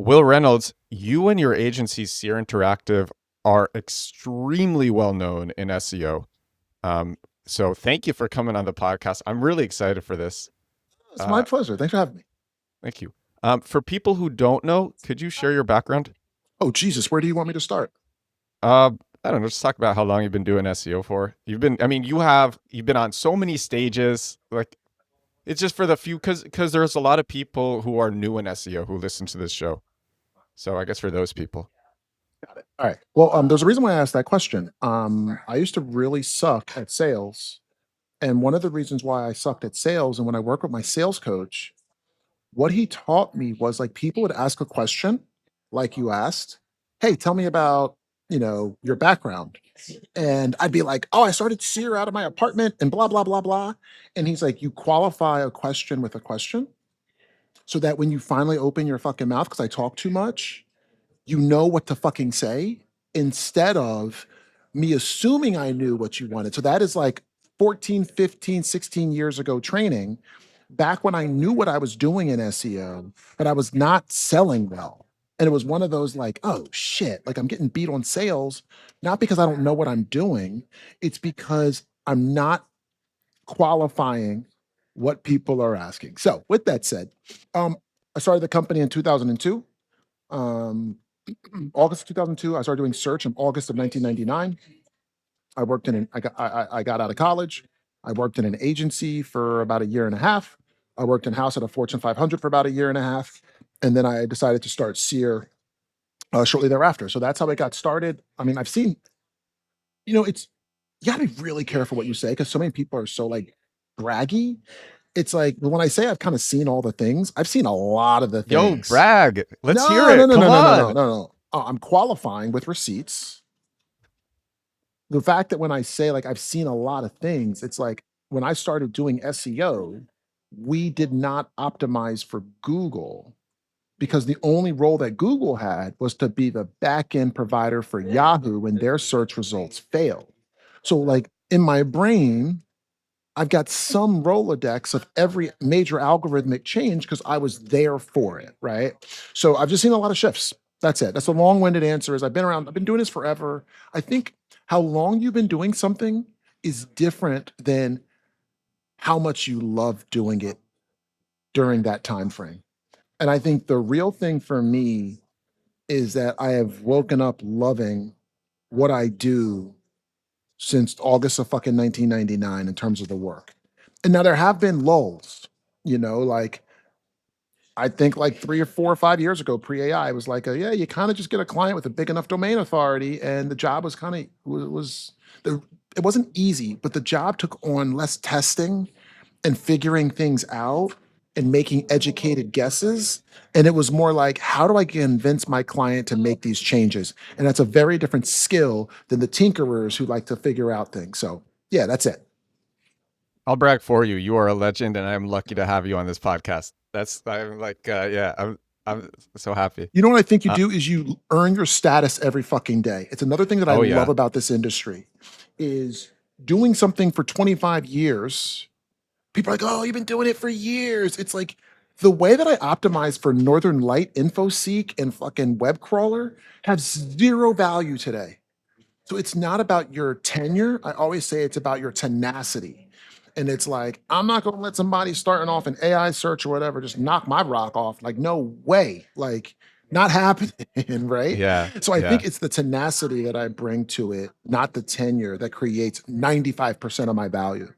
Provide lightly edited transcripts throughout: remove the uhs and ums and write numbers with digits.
Wil Reynolds, you and your agency, Seer Interactive, are extremely well known in SEO. So thank you for coming on the podcast. I'm really excited for this. It's my pleasure. Thanks for having me. Thank you. For people who don't know, could you share your background? Oh, Jesus, where do you want me to start? I don't know. Just talk about how long you've been doing SEO for. You've been on so many stages. Like, it's just for the few, because there's a lot of people who are new in SEO who listen to this show. So I guess for those people. Got it. All right. Well, there's a reason why I asked that question. I used to really suck at sales. And one of the reasons why I sucked at sales, and when I work with my sales coach, what he taught me was like people would ask a question, like you asked, hey, tell me about, your background. And I'd be like, oh, I started Seer out of my apartment and blah, blah, blah, blah. And he's like, you qualify a question with a question so that when you finally open your fucking mouth, because I talk too much, you know what to fucking say instead of me assuming I knew what you wanted. So that is like 14, 15, 16 years ago training back when I knew what I was doing in SEO, but I was not selling well. And it was one of those like, oh shit, like I'm getting beat on sales, not because I don't know what I'm doing. It's because I'm not qualifying what people are asking. So with that said, I started the company in 2002. Um, August of 2002, I started doing search in August of 1999. I got out of college. I worked in an agency for about a year and a half. I worked in house at a Fortune 500 for about a year and a half. And then I decided to start Seer shortly thereafter. So that's how it got started. I mean, I've seen, it's, you gotta be really careful what you say because so many people are so like braggy. It's like when I say I've kind of seen all the things, I've seen a lot of the Yo, things. brag. Let's hear No, it. no, no, Come no, no, no, no, on. no, no. I'm qualifying with receipts. The fact that when I say like I've seen a lot of things, it's like when I started doing SEO, we did not optimize for Google because the only role that Google had was to be the back end provider for Yahoo when their search results failed. So, like in my brain, I've got some Rolodex of every major algorithmic change because I was there for it, right? So I've just seen a lot of shifts. That's it. That's a long-winded answer. Is I've been around, I've been doing this forever. I think how long you've been doing something is different than how much you love doing it during that time frame. And I think the real thing for me is that I have woken up loving what I do since August of fucking 1999 in terms of the work. And now there have been lulls, like I think like 3 or 4 or 5 years ago, pre-AI, it was like, yeah, you kind of just get a client with a big enough domain authority, and the job was kind of it wasn't easy, but the job took on less testing and figuring things out and making educated guesses. And it was more like, how do I convince my client to make these changes? And that's a very different skill than the tinkerers who like to figure out things. So yeah, that's it. I'll brag for you. You are a legend, and I'm lucky to have you on this podcast. I'm like, I'm so happy. You know what I think you do is you earn your status every fucking day. It's another thing that I Oh love yeah. about this industry is doing something for 25 years. People are like, oh, you've been doing it for years. It's like the way that I optimize for Northern Light, InfoSeek, and fucking web crawler have zero value today. So it's not about your tenure. I always say it's about your tenacity. And it's like, I'm not going to let somebody starting off an AI search or whatever just knock my rock off. Like, no way. Like, not happening, right? Yeah. So I Yeah. think it's the tenacity that I bring to it, not the tenure that creates 95% of my value.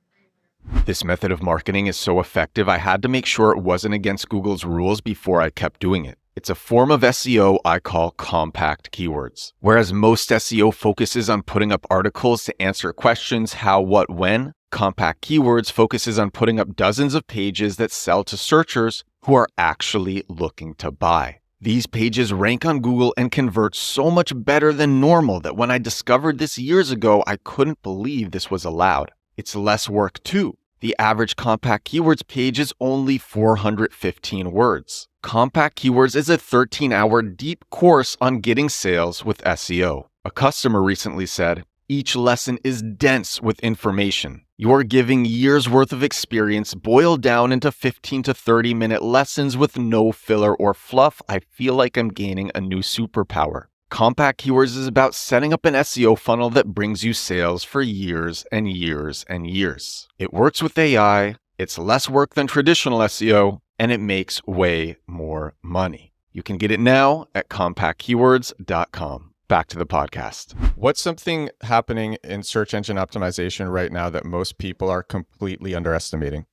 This method of marketing is so effective, I had to make sure it wasn't against Google's rules before I kept doing it. It's a form of SEO I call compact keywords. Whereas most SEO focuses on putting up articles to answer questions how, what, when, compact keywords focuses on putting up dozens of pages that sell to searchers who are actually looking to buy. These pages rank on Google and convert so much better than normal that when I discovered this years ago, I couldn't believe this was allowed. It's less work too. The average compact keywords page is only 415 words. Compact Keywords is a 13-hour deep course on getting sales with SEO. A customer recently said, each lesson is dense with information. You're giving years worth of experience boiled down into 15 to 30-minute lessons with no filler or fluff. I feel like I'm gaining a new superpower. Compact Keywords is about setting up an SEO funnel that brings you sales for years and years and years. It works with AI, it's less work than traditional SEO, and it makes way more money. You can get it now at compactkeywords.com. Back to the podcast. What's something happening in search engine optimization right now that most people are completely underestimating?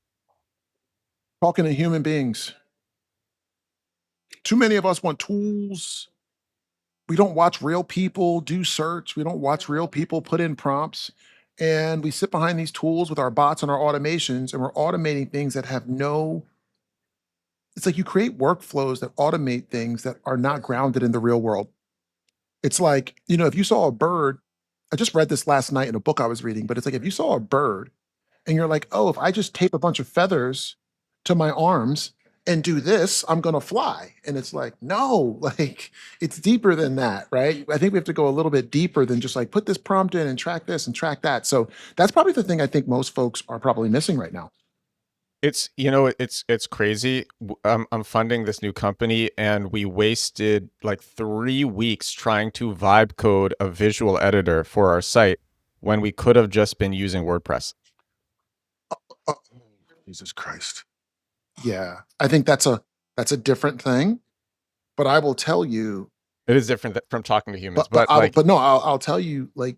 Talking to human beings. Too many of us want tools. We don't watch real people do search. We don't watch real people put in prompts. And we sit behind these tools with our bots and our automations, and we're automating things that have no, it's like you create workflows that automate things that are not grounded in the real world. It's like, if you saw a bird, I just read this last night in a book I was reading, but it's like if you saw a bird and you're like, oh, if I just tape a bunch of feathers to my arms and do this, I'm gonna fly. And it's like, no, like it's deeper than that, right? I think we have to go a little bit deeper than just like put this prompt in and track this and track that. So that's probably the thing I think most folks are probably missing right now. It's crazy. I'm funding this new company, and we wasted like 3 weeks trying to vibe code a visual editor for our site when we could have just been using WordPress. Oh, Jesus Christ. Yeah, I think that's a different thing. But I will tell you, It is different from talking to humans, but but no, I'll tell you, like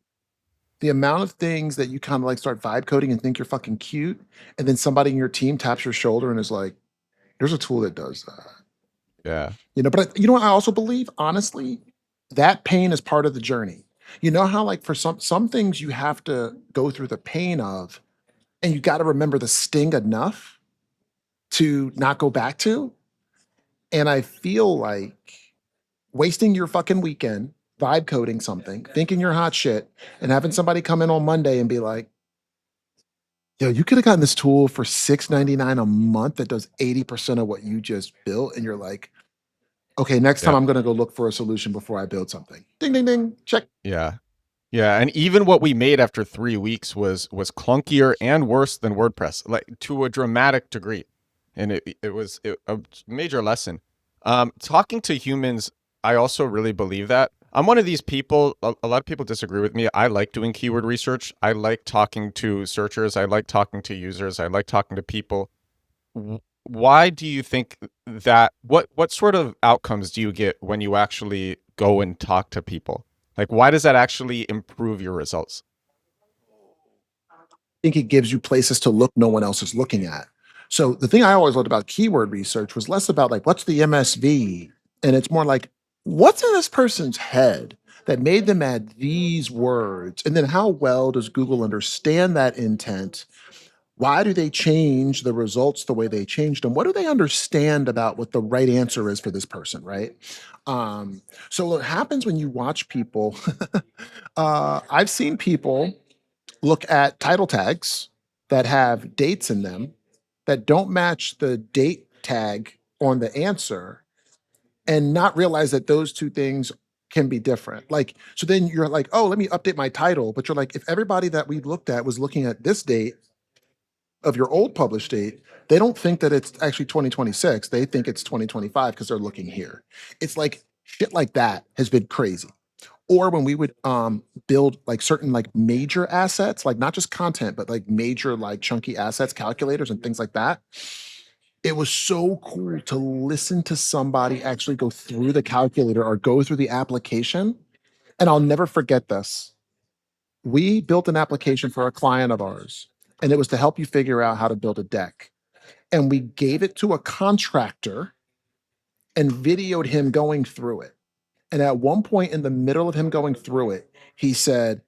the amount of things that you kind of like start vibe coding and think you're fucking cute, and then somebody in your team taps your shoulder and is like, "There's a tool that does that." yeah. But you know what I also believe, honestly, that pain is part of the journey. You know how like for some things you have to go through the pain of, and you got to remember the sting enough to not go back to. And I feel like wasting your fucking weekend vibe coding something, thinking you're hot shit, and having somebody come in on Monday and be like, yo, you could have gotten this tool for $6.99 a month that does 80% of what you just built. And you're like, okay, next time Yeah. I'm going to go look for a solution before I build something. Ding, ding, ding. Check. Yeah. Yeah, and even what we made after 3 weeks was clunkier and worse than WordPress, like to a dramatic degree. And it was a major lesson. Talking to humans, I also really believe that. I'm one of these people, a lot of people disagree with me. I like doing keyword research. I like talking to searchers. I like talking to users. I like talking to people. Why do you think that, what sort of outcomes do you get when you actually go and talk to people? Like, why does that actually improve your results? I think it gives you places to look no one else is looking at. So the thing I always loved about keyword research was less about like, what's the MSV? And it's more like, what's in this person's head that made them add these words? And then how well does Google understand that intent? Why do they change the results the way they changed them? What do they understand about what the right answer is for this person, right? So what happens when you watch people, I've seen people look at title tags that have dates in them that don't match the date tag on the answer and not realize that those two things can be different. Like, so then you're like, oh, let me update my title. But you're like, if everybody that we looked at was looking at this date of your old published date, they don't think that it's actually 2026. They think it's 2025 because they're looking here. It's like shit like that has been crazy. Or when we would build like certain like major assets, like not just content, but like major like chunky assets, calculators and things like that. It was so cool to listen to somebody actually go through the calculator or go through the application. And I'll never forget this. We built an application for a client of ours, and it was to help you figure out how to build a deck. And we gave it to a contractor and videoed him going through it. And at one point in the middle of him going through it, he said,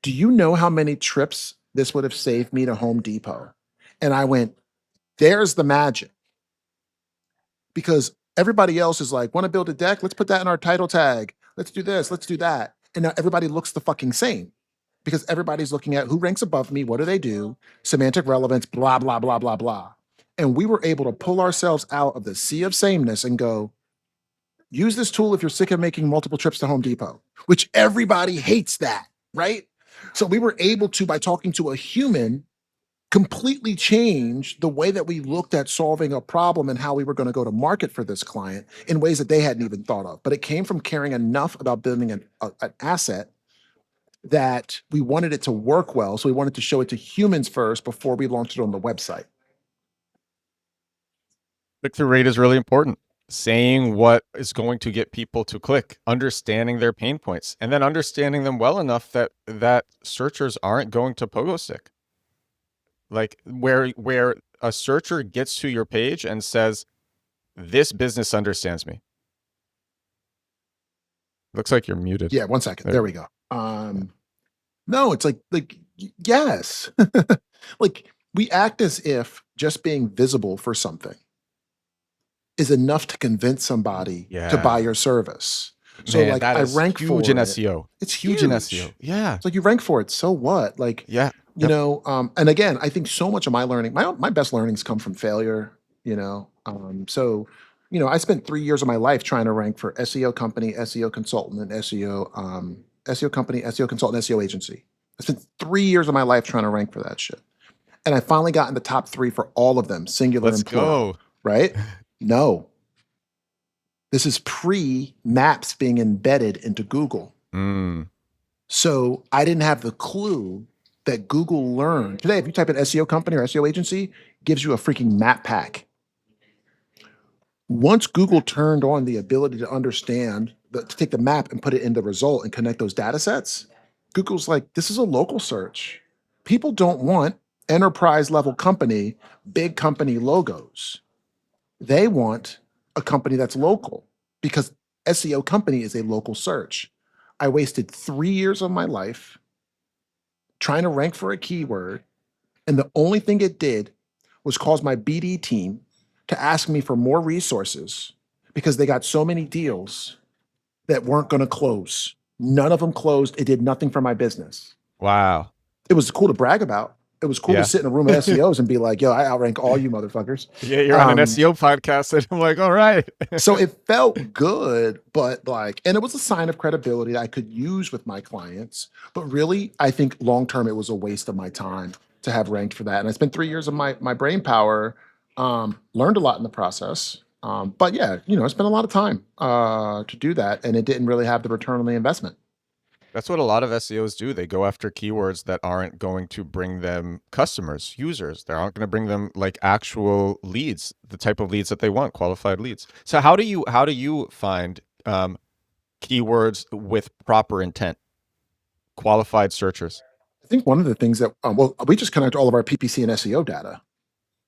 do you know how many trips this would have saved me to Home Depot? And I went, there's the magic. Because everybody else is like, want to build a deck? Let's put that in our title tag. Let's do this. Let's do that. And now everybody looks the fucking same because everybody's looking at who ranks above me, what do they do, semantic relevance, blah, blah, blah, blah, blah. And we were able to pull ourselves out of the sea of sameness and go, use this tool if you're sick of making multiple trips to Home Depot, which everybody hates that, right? So we were able to, by talking to a human, completely changed the way that we looked at solving a problem and how we were going to go to market for this client in ways that they hadn't even thought of. But it came from caring enough about building an asset that we wanted it to work well. So we wanted to show it to humans first before we launched it on the website. Click-through rate is really important. Saying what is going to get people to click, understanding their pain points, and then understanding them well enough that searchers aren't going to pogo stick. Like where a searcher gets to your page and says, "This business understands me." Looks like you're muted. Yeah, 1 second. There we go. No, it's like yes. Like we act as if just being visible for something is enough to convince somebody to buy your service. So Man, like that I is rank huge for in it. SEO. It's huge in SEO. Yeah. It's like you rank for it. So what? Like, Yeah. you know, and again, I think so much of my learning, my best learnings come from failure, you know. So, you know, I spent 3 years of my life trying to rank for SEO company, SEO consultant, and SEO company, SEO consultant, SEO agency. I spent 3 years of my life trying to rank for that shit. And I finally got in the top 3 for all of them, singular Let's and plural. go. Right? No. This is pre-maps being embedded into Google. So I didn't have the clue that Google learned. Today, if you type in SEO company or SEO agency, it gives you a freaking map pack. Once Google turned on the ability to understand, to take the map and put it in the result and connect those data sets, Google's like, this is a local search. People don't want enterprise level company, big company logos. They want a company that's local because SEO company is a local search. I wasted 3 years of my life trying to rank for a keyword, and the only thing it did was cause my BD team to ask me for more resources because they got so many deals that weren't going to close. None of them closed. It did nothing for my business. Wow. It was cool to brag about. It was cool to sit in a room of SEOs and be like, yo, I outrank all you motherfuckers. Yeah, you're on an SEO podcast, and I'm like, all right. So it felt good, but like, and it was a sign of credibility that I could use with my clients. But really, I think long term, it was a waste of my time to have ranked for that. And I spent 3 years of my brain power, learned a lot in the process. But yeah, you know, I spent a lot of time to do that, and it didn't really have the return on the investment. That's what a lot of SEOs do. They go after keywords that aren't going to bring them customers, users. They aren't going to bring them like actual leads, the type of leads that they want, qualified leads. So how do you find keywords with proper intent, qualified searchers? I think one of the things that, well, we just connect all of our PPC and SEO data.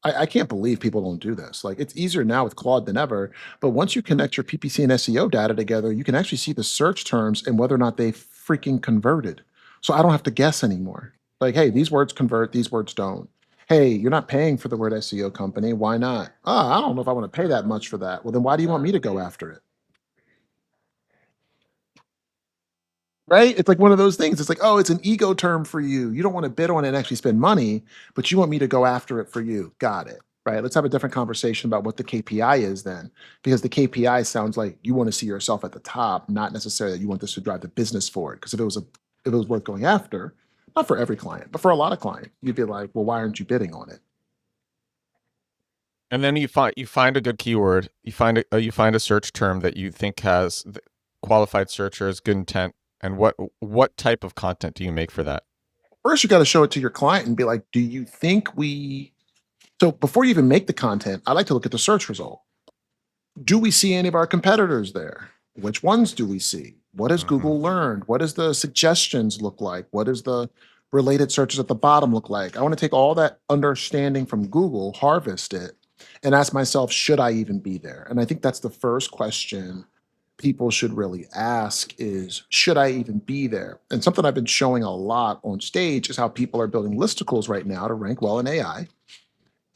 I can't believe people don't do this. Like it's easier now with Claude than ever. But once you connect your PPC and SEO data together, you can actually see the search terms and whether or not they freaking converted. So I don't have to guess anymore. Like, hey, these words convert, these words don't. Hey, you're not paying for the word SEO company. Why not? Oh, I don't know if I want to pay that much for that. Well, then why do you want me to go after it? Right? It's like one of those things. It's like, oh, it's an ego term for you. You don't want to bid on it and actually spend money, but you want me to go after it for you. Got it. Right. Let's have a different conversation about what the KPI is then, because the KPI sounds like you want to see yourself at the top, not necessarily that you want this to drive the business forward. Because if it was worth going after, not for every client, but for a lot of clients, you'd be like, well, why aren't you bidding on it? And then you find a good keyword. You find a search term that you think has qualified searchers, good intent, and what type of content do you make for that? First, you got to show it to your client and be like, do you think we? So before you even make the content, I like to look at the search result. Do we see any of our competitors there? Which ones do we see? What has Google learned? What does the suggestions look like? What does the related searches at the bottom look like? I want to take all that understanding from Google, harvest it, and ask myself, should I even be there? And I think that's the first question people should really ask is, should I even be there? And something I've been showing a lot on stage is how people are building listicles right now to rank well in AI.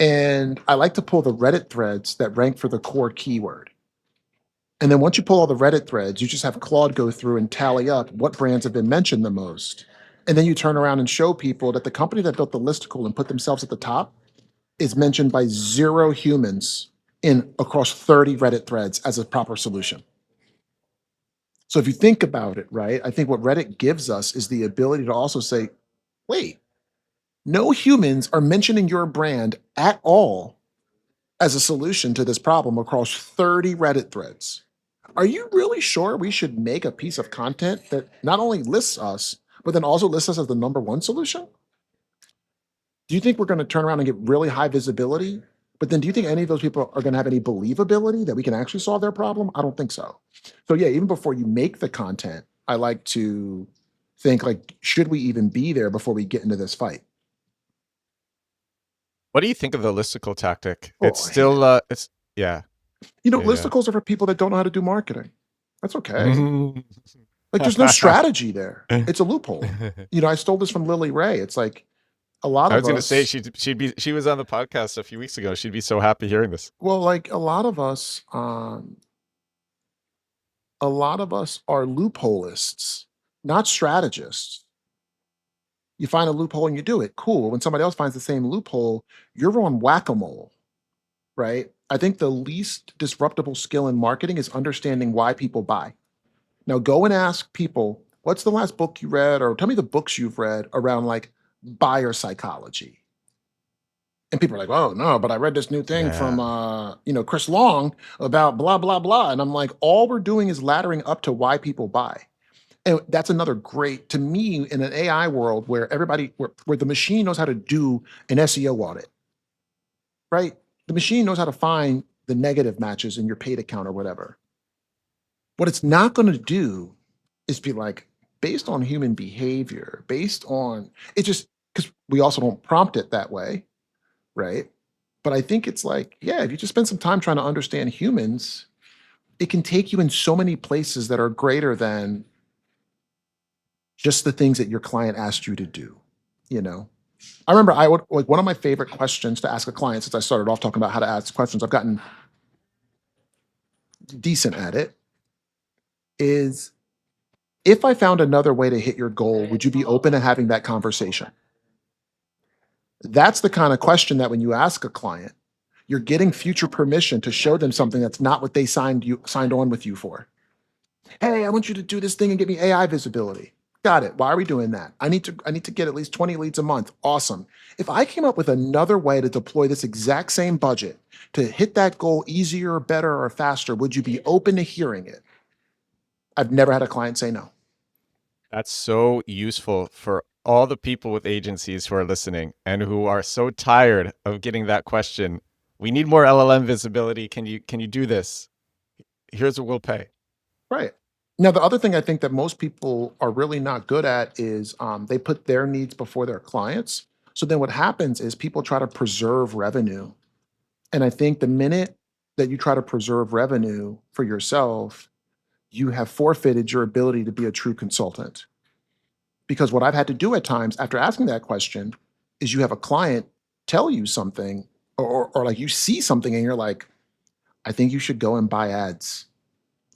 And I like to pull the Reddit threads that rank for the core keyword. And then once you pull all the Reddit threads, you just have Claude go through and tally up what brands have been mentioned the most. And then you turn around and show people that the company that built the listicle and put themselves at the top is mentioned by 0 humans in across 30 Reddit threads as a proper solution. So if you think about it, right, I think what Reddit gives us is the ability to also say, wait, No humans are mentioning your brand at all as a solution to this problem across 30 Reddit threads. Are you really sure we should make a piece of content that not only lists us, but then also lists us as the number one solution? Do you think we're going to turn around and get really high visibility? But then do you think any of those people are going to have any believability that we can actually solve their problem? I don't think so. So yeah, even before you make the content, I like to think like, should we even be there before we get into this fight? What do you think of the listicle tactic? Oh, It's I hate still, it. it's yeah, yeah. Listicles are for people that don't know how to do marketing. That's okay. Like there's no strategy there. It's a loophole. I stole this from Lily Ray. It's like a lot I of was gonna say us, she was on the podcast a few weeks ago. She'd be so happy hearing this. well, like a lot of us are loopholeists, not strategists. You find a loophole and you do it. Cool. When somebody else finds the same loophole, you're on whack-a-mole, right? I think the least disruptable skill in marketing is understanding why people buy. Now go and ask people, what's the last book you read? Or tell me the books you've read around like buyer psychology. And people are like, oh no, but I read this new thing from Yeah. Chris Long about blah, blah, blah. And I'm like, all we're doing is laddering up to why people buy. And that's another great, to me, in an AI world where where the machine knows how to do an SEO audit, right? The machine knows how to find the negative matches in your paid account or whatever. What it's not going to do is be like, based on human behavior, based on it just because we also don't prompt it that way, right? But I think it's like, yeah, if you just spend some time trying to understand humans, it can take you in so many places that are greater than just the things that your client asked you to do, you know? I remember I would like one of my favorite questions to ask a client since I started off talking about how to ask questions. I've gotten decent at it. Is if I found another way to hit your goal, would you be open to having that conversation? That's the kind of question that when you ask a client, you're getting future permission to show them something that's not what they signed on with you for. Hey, I want you to do this thing and get me AI visibility. Got it. Why are we doing that? I need to get at least 20 leads a month. Awesome. If I came up with another way to deploy this exact same budget to hit that goal easier, better, or faster, would you be open to hearing it? I've never had a client say no. That's so useful for all the people with agencies who are listening and who are so tired of getting that question. We need more LLM visibility. Can you do this? Here's what we'll pay. Right. Now, the other thing I think that most people are really not good at is they put their needs before their clients. So then what happens is people try to preserve revenue. And I think the minute that you try to preserve revenue for yourself, you have forfeited your ability to be a true consultant. Because what I've had to do at times after asking that question is you have a client tell you something or like you see something and you're like, I think you should go and buy ads.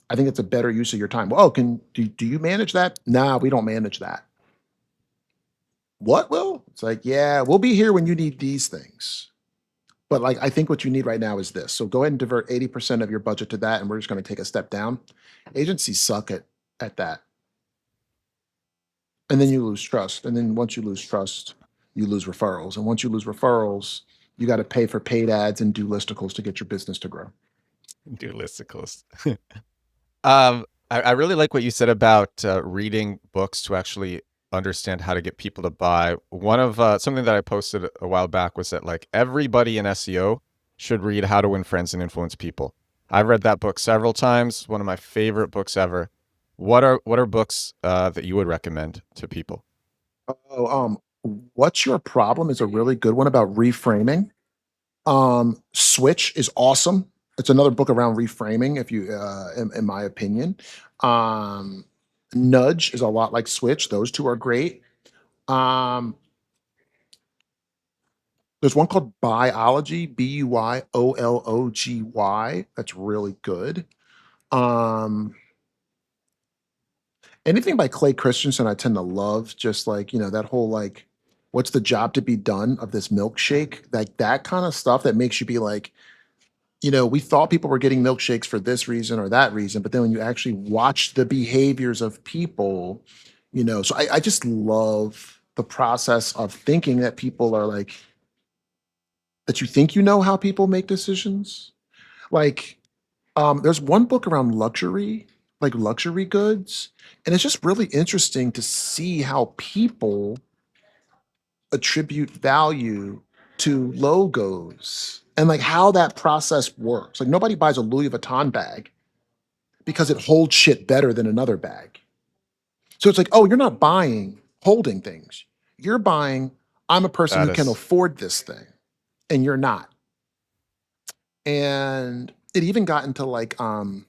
I think it's a better use of your time. Well, oh, do you manage that? Nah, we don't manage that. What will? It's like, yeah, we'll be here when you need these things. But like, I think what you need right now is this. So go ahead and divert 80% of your budget to that, and we're just going to take a step down. Agencies suck at that. And then you lose trust. And then once you lose trust, you lose referrals. And once you lose referrals, you got to pay for paid ads and do listicles to get your business to grow. Do listicles. I really like what you said about reading books to actually understand how to get people to buy. One of something that I posted a while back was that like everybody in SEO should read How to Win Friends and Influence People. I've read that book several times. One of my favorite books ever. What are books that you would recommend to people? Oh, What's Your Problem is a really good one about reframing. Switch is awesome. It's another book around reframing, if you, in my opinion. Um, Nudge is a lot like Switch. Those two are great. Um, there's one called Biology, Buyology. That's really good. Um, Anything by Clay Christensen, I tend to love. Just like that whole like, what's the job to be done of this milkshake? Like that kind of stuff that makes you be like, we thought people were getting milkshakes for this reason or that reason, but then when you actually watch the behaviors of people, so I just love the process of thinking that people are like, that you think you know how people make decisions. Like, there's one book around luxury, like luxury goods, and it's just really interesting to see how people attribute value to logos and like how that process works. Like nobody buys a Louis Vuitton bag because it holds shit better than another bag. So it's like, oh, you're not buying holding things. You're buying, I'm a person who can Status. afford this thing, and you're not. And it even got into like, or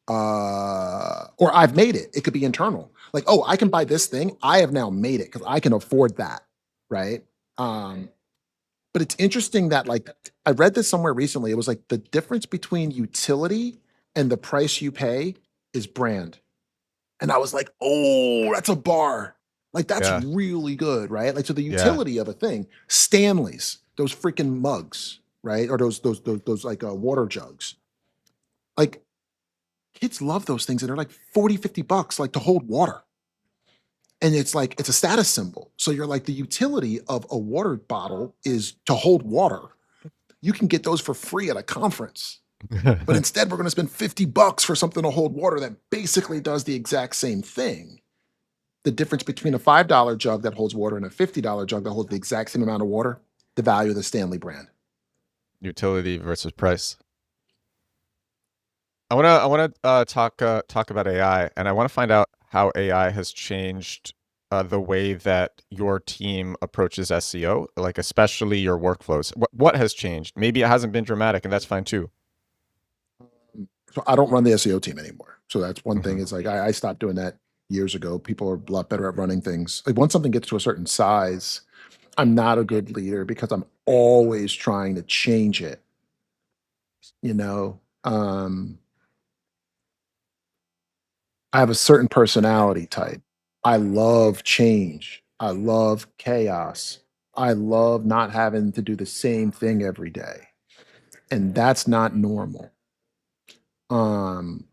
I've made it. It could be internal. Like, oh, I can buy this thing. I have now made it because I can afford that. Right. But it's interesting that like I read this somewhere recently. It was like the difference between utility and the price you pay is brand. And I was like, oh, that's a bar. Like that's Yeah. really good, right? Like so the Yeah. utility of a thing, Stanley's, those freaking mugs, right? Or those like water jugs. Like kids love those things and they're like 40, 50 bucks like to hold water. And it's like it's a status symbol. So you're like the utility of a water bottle is to hold water. You can get those for free at a conference. But instead, we're going to spend 50 bucks for something to hold water that basically does the exact same thing. The difference between a $5 jug that holds water and a $50 jug that holds the exact same amount of water, the value of the Stanley brand. Utility versus price. I want to talk about AI, and I want to find out how AI has changed the way that your team approaches SEO, like especially your workflows. What has changed? Maybe it hasn't been dramatic, and that's fine too. So I don't run the SEO team anymore. So that's one thing. It's like I stopped doing that years ago. People are a lot better at running things. Like once something gets to a certain size, I'm not a good leader because I'm always trying to change it. You know, I have a certain personality type. I love change. I love chaos. I love not having to do the same thing every day. And that's not normal. Um,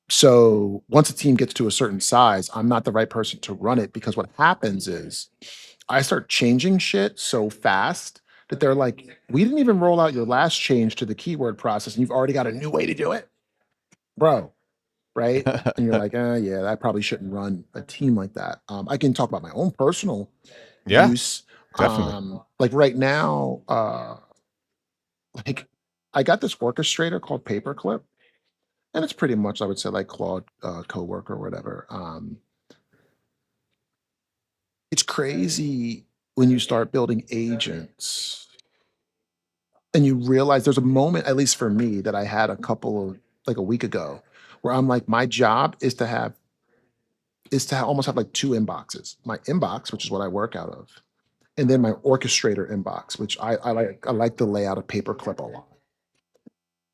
so once a team gets to a certain size, I'm not the right person to run it because what happens is I start changing shit so fast that they're like, we didn't even roll out your last change to the keyword process and you've already got a new way to do it. Bro, right? And you're like, yeah, I probably shouldn't run a team like that. I can talk about my own personal Yeah, use. definitely. Like right now, like I got this orchestrator called Paperclip, and it's pretty much I would say like Claude Coworker or whatever. It's crazy when you start building agents and you realize there's a moment, at least for me, that I had a couple of like a week ago, where I'm like, my job almost have like two inboxes. My inbox, which is what I work out of, and then my orchestrator inbox, which I like the layout of Paperclip a lot.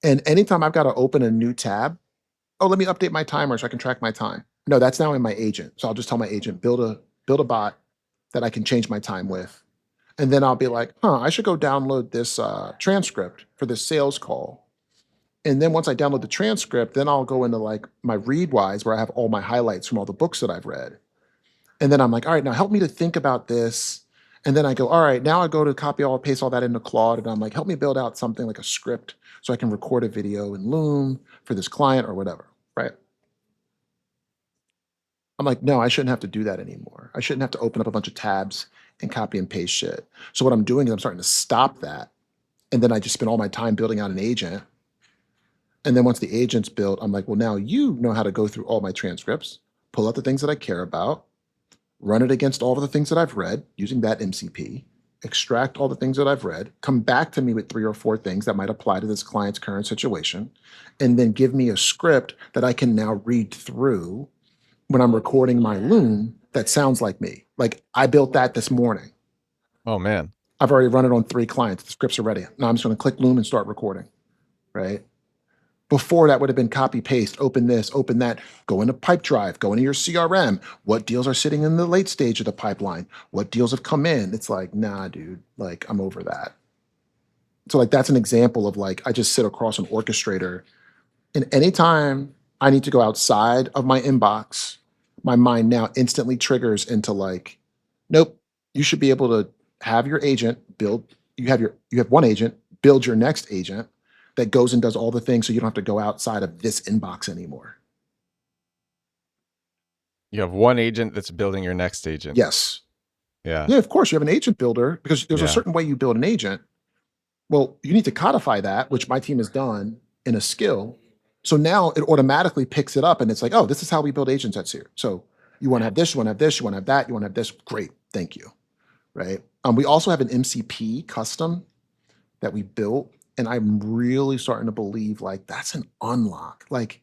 And anytime I've got to open a new tab, oh, let me update my timer so I can track my time. No, that's now in my agent. So I'll just tell my agent, build a bot that I can change my time with. And then I'll be like, I should go download this transcript for this sales call. And then once I download the transcript, then I'll go into like my readwise where I have all my highlights from all the books that I've read. And then I'm like, all right, now help me to think about this. And then I go, all right, now I go to copy all, paste all that into Claude. And I'm like, help me build out something like a script so I can record a video in Loom for this client or whatever. Right. I'm like, no, I shouldn't have to do that anymore. I shouldn't have to open up a bunch of tabs and copy and paste shit. So what I'm doing is I'm starting to stop that. And then I just spend all my time building out an agent. And then once the agent's built, I'm like, well, now you know how to go through all my transcripts, pull out the things that I care about, run it against all of the things that I've read using that MCP, extract all the things that I've read, come back to me with 3 or 4 things that might apply to this client's current situation, and then give me a script that I can now read through when I'm recording my Loom that sounds like me. Like I built that this morning. Oh man. I've already run it on 3 clients. The scripts are ready. Now I'm just going to click Loom and start recording, right? Before that would have been copy paste, open this, open that, go into Pipedrive, go into your CRM. What deals are sitting in the late stage of the pipeline? What deals have come in? It's like, nah, dude, like I'm over that. So like that's an example of like I just sit across an orchestrator, and anytime I need to go outside of my inbox, my mind now instantly triggers into like Nope. You should be able to have your agent build, you have one agent build your next agent that goes and does all the things so you don't have to go outside of this inbox anymore. You have one agent that's building your next agent. Yes. Yeah. Yeah, of course, you have an agent builder because there's a Yeah. certain way you build an agent. Well, you need to codify that, which my team has done in a skill. So now it automatically picks it up and it's like, oh, this is how we build agents at Seer. So you want to have this, you want to have this, you want to have that, you want to have this. Great. Thank you. Right. We also have an MCP custom that we built. And I'm really starting to believe like that's an unlock. Like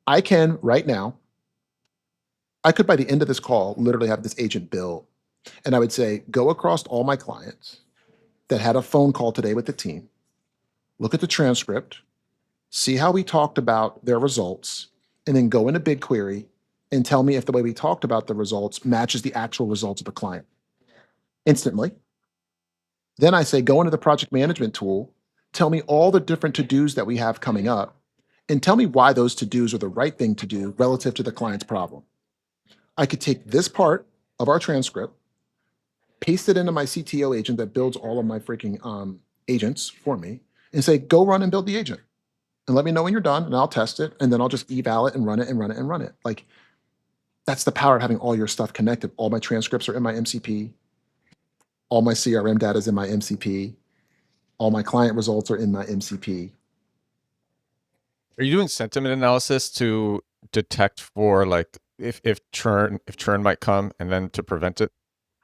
I can right now, I could by the end of this call literally have this agent built. And I would say, go across all my clients that had a phone call today with the team, look at the transcript, see how we talked about their results, and then go into BigQuery and tell me if the way we talked about the results matches the actual results of the client instantly. Then I say, go into the project management tool, tell me all the different to-dos that we have coming up, and tell me why those to-dos are the right thing to do relative to the client's problem. I could take this part of our transcript, paste it into my CTO agent that builds all of my freaking agents for me, and say, go run and build the agent. And let me know when you're done, and I'll test it, and then I'll just eval it and run it and run it and run it. Like, that's the power of having all your stuff connected. All my transcripts are in my MCP. All my CRM data is in my MCP. All my client results are in my MCP. Are you doing sentiment analysis to detect for like if churn might come and then to prevent it?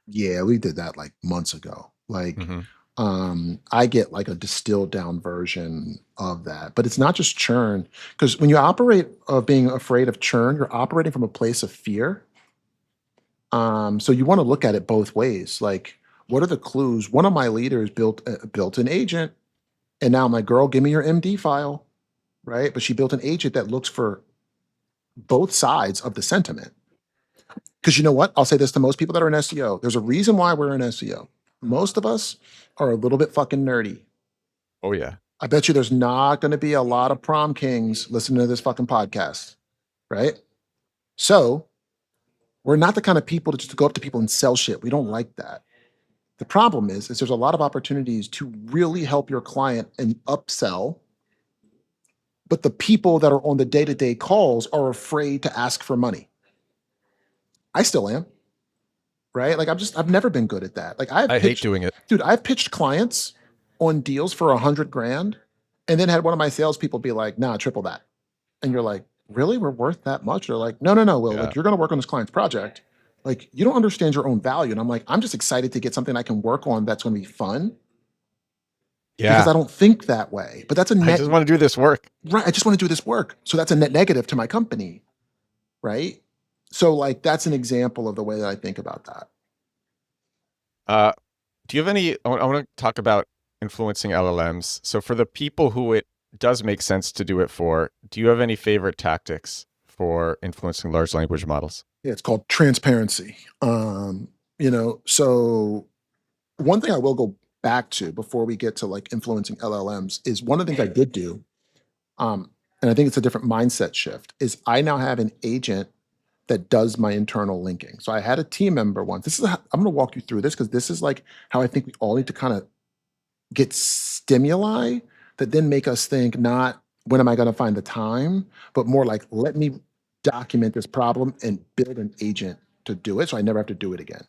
Yeah, we did that like months ago. Like, Mm-hmm. I get like a distilled down version of that, but it's not just churn. Because when you operate of being afraid of churn, you're operating from a place of fear. So you want to look at it both ways. Like, what are the clues? One of my leaders built an agent, and now I'm like, girl, give me your MD file, right? But she built an agent that looks for both sides of the sentiment. Because you know what? I'll say this to most people that are in SEO. There's a reason why we're in SEO. Most of us are a little bit fucking nerdy. Oh yeah. I bet you there's not going to be a lot of prom kings listening to this fucking podcast, right? So we're not the kind of people to just go up to people and sell shit. We don't like that. The problem is there's a lot of opportunities to really help your client and upsell, but the people that are on the day-to-day calls are afraid to ask for money. I still am, right? Like I've never been good at that. Like I hate doing it. dude, I've pitched clients on deals for 100 grand and then had one of my salespeople be like, nah, triple that. And you're like, really? We're worth that much? They're like, no, Will, Yeah. like you're going to work on this client's project. Like you don't understand your own value. And I'm like, I'm just excited to get something I can work on that's going to be fun because Yeah. I don't think that way. But that's a I net, just want to do this work. right? I just want to do this work. So that's a net negative to my company, right? So like that's an example of the way that I think about that. Do you have any? I want to talk about influencing LLMs. So for the people who it does make sense to do it for, do you have any favorite tactics for influencing large language models? Yeah, it's called transparency. So one thing I will go back to before we get to like influencing LLMs is one of the things I did do, and I think it's a different mindset shift, is I now have an agent that does my internal linking. So I had a team member once. I'm going to walk you through this because this is like how I think we all need to kind of get stimuli that then make us think not when am I going to find the time, but more like let me document this problem and build an agent to do it so I never have to do it again.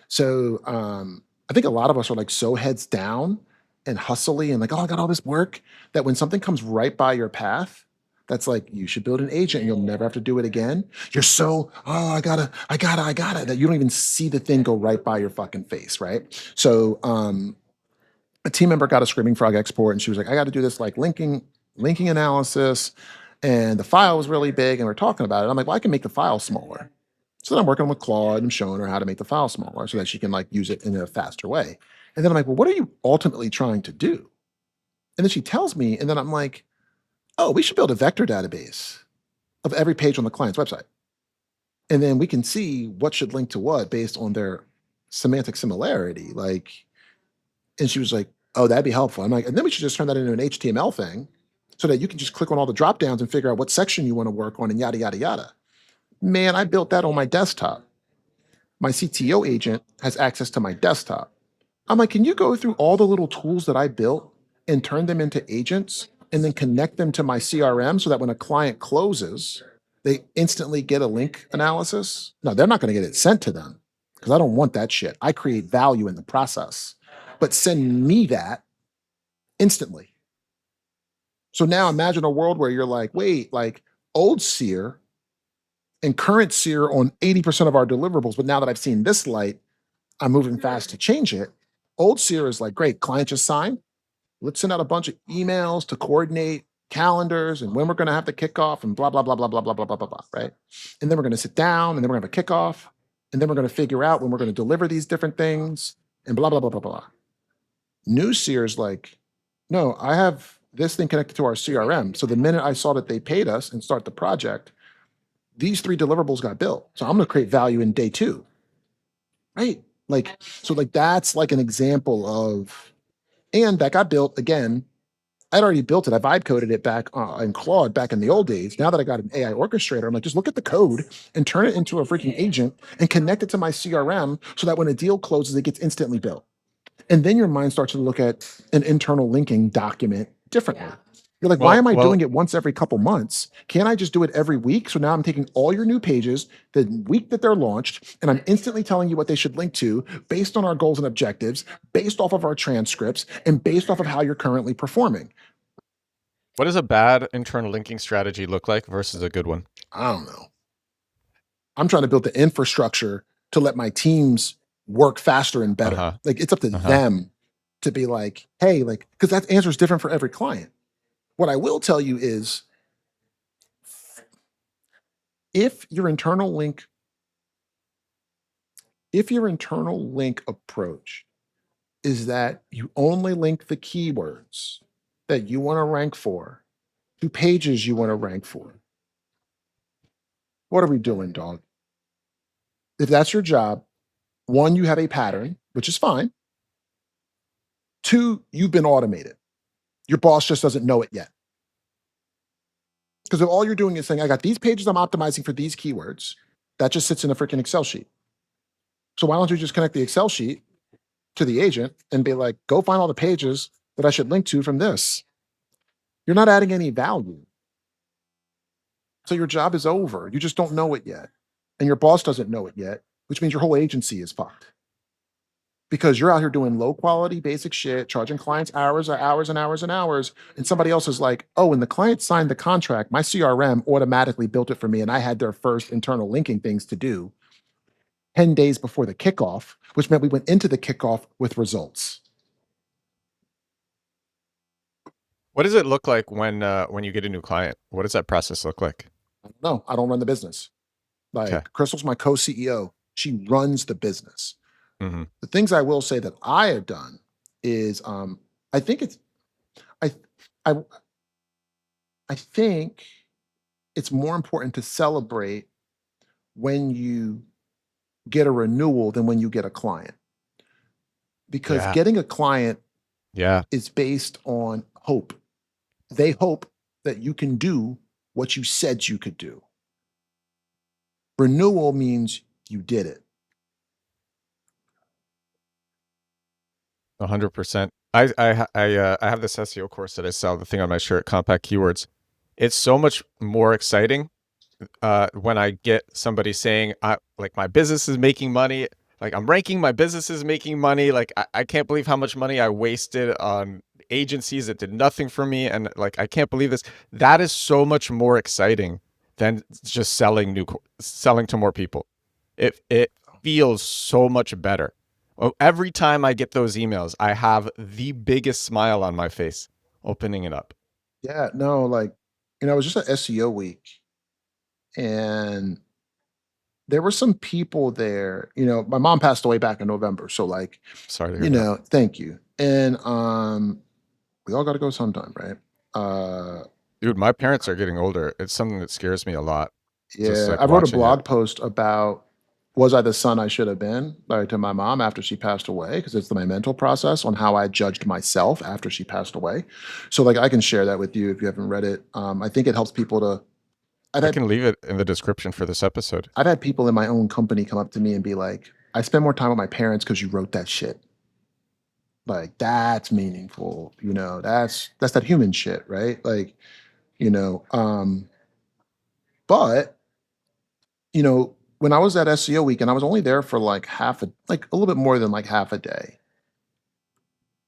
So I think a lot of us are like so heads down and hustly and like, oh, I got all this work that when something comes right by your path, that's like you should build an agent and you'll never have to do it again. You're so, oh, I gotta, that you don't even see the thing go right by your fucking face, right? So a team member got a Screaming Frog export and she was like, I got to do this like linking analysis. And the file was really big and we're talking about it. I'm like, well, I can make the file smaller. So then I'm working with Claude and showing her how to make the file smaller so that she can like use it in a faster way. And then I'm like, well, what are you ultimately trying to do? And then she tells me, and then I'm like, oh, we should build a vector database of every page on the client's website. And then we can see what should link to what based on their semantic similarity. Like, and she was like, oh, that'd be helpful. I'm like, and then we should just turn that into an HTML thing so that you can just click on all the drop downs and figure out what section you want to work on and yada, yada, yada. Man, I built that on my desktop. My CTO agent has access to my desktop. I'm like, can you go through all the little tools that I built and turn them into agents and then connect them to my CRM so that when a client closes, they instantly get a link analysis? No, they're not going to get it sent to them because I don't want that shit. I create value in the process, but send me that instantly. So now imagine a world where you're like, wait, like old Seer and current Seer on 80% of our deliverables, but now that I've seen this light, I'm moving fast to change it. Old Seer is like, great, client just signed. Let's send out a bunch of emails to coordinate calendars and when we're going to have the kickoff and blah, blah, blah, blah, blah, blah, blah, blah, blah, blah, right? And then we're going to sit down and then we're going to have a kickoff and then we're going to figure out when we're going to deliver these different things and blah, blah, blah, blah, blah. New Seer is like, no, I have this thing connected to our CRM. So the minute I saw that they paid us and start the project, these 3 deliverables got built. So I'm going to create value in day 2, right? Like, so like that's like an example of, and that got built again. I'd already built it. I vibe coded it back in Claude back in the old days. Now that I got an AI orchestrator, I'm like, just look at the code and turn it into a freaking agent and connect it to my CRM so that when a deal closes, it gets instantly built. And then your mind starts to look at an internal linking document differently. You're like, why am I doing it once every couple months? Can't I just do it every week? So now I'm taking all your new pages the week that they're launched, and I'm instantly telling you what they should link to based on our goals and objectives, based off of our transcripts, and based off of how you're currently performing. What does a bad internal linking strategy look like versus a good one? I don't know. I'm trying to build the infrastructure to let my teams work faster and better. Like it's up to them to be like, hey, like, because that answer is different for every client. What I will tell you is if your internal link approach is that you only link the keywords that you want to rank for to pages you want to rank for, what are we doing, dog? If that's your job, 1, you have a pattern, which is fine. 2, you've been automated. Your boss just doesn't know it yet. Because if all you're doing is saying, I got these pages I'm optimizing for these keywords, that just sits in a freaking Excel sheet. So why don't you just connect the Excel sheet to the agent and be like, go find all the pages that I should link to from this? You're not adding any value. So your job is over. You just don't know it yet. And your boss doesn't know it yet, which means your whole agency is fucked. Because you're out here doing low quality, basic shit, charging clients hours and hours. And somebody else is like, oh, when the client signed the contract, my CRM automatically built it for me. And I had their first internal linking things to do 10 days before the kickoff, which meant we went into the kickoff with results. What does it look like when you get a new client? What does that process look like? No, I don't run the business. Like Crystal's my co-CEO. She runs the business. The things I will say that I have done is I think it's more important to celebrate when you get a renewal than when you get a client. Because getting a client is based on hope. They hope that you can do what you said you could do. Renewal means you did it. 100%. I have this SEO course that I sell, the thing on my shirt, Compact Keywords. It's so much more exciting when I get somebody saying, like, my business is making money. Like, I'm ranking, my business is making money. Like, I can't believe how much money I wasted on agencies that did nothing for me. And like, I can't believe this. That is so much more exciting than just selling to more people. It feels so much better. Every time I get those emails, I have the biggest smile on my face opening it up. Yeah, no, like, it was just an SEO week and there were some people there. My mom passed away back in November. So like, sorry to hear that. Thank you. And we all got to go sometime, right? Dude, my parents are getting older. It's something that scares me a lot. Yeah, like I wrote a blog post about was I the son I should have been, like, to my mom after she passed away, because it's my mental process on how I judged myself after she passed away. So like I can share that with you if you haven't read it. I think it helps people to. I can leave it in the description for this episode. I've had people in my own company come up to me and be like, I spend more time with my parents because you wrote that shit. Like that's meaningful, you know. That's that human shit, right? Like, you know, but you know, when I was at SEO week and I was only there for like like a little bit more than like half a day,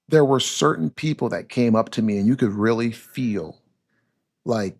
there were certain people that came up to me and you could really feel like,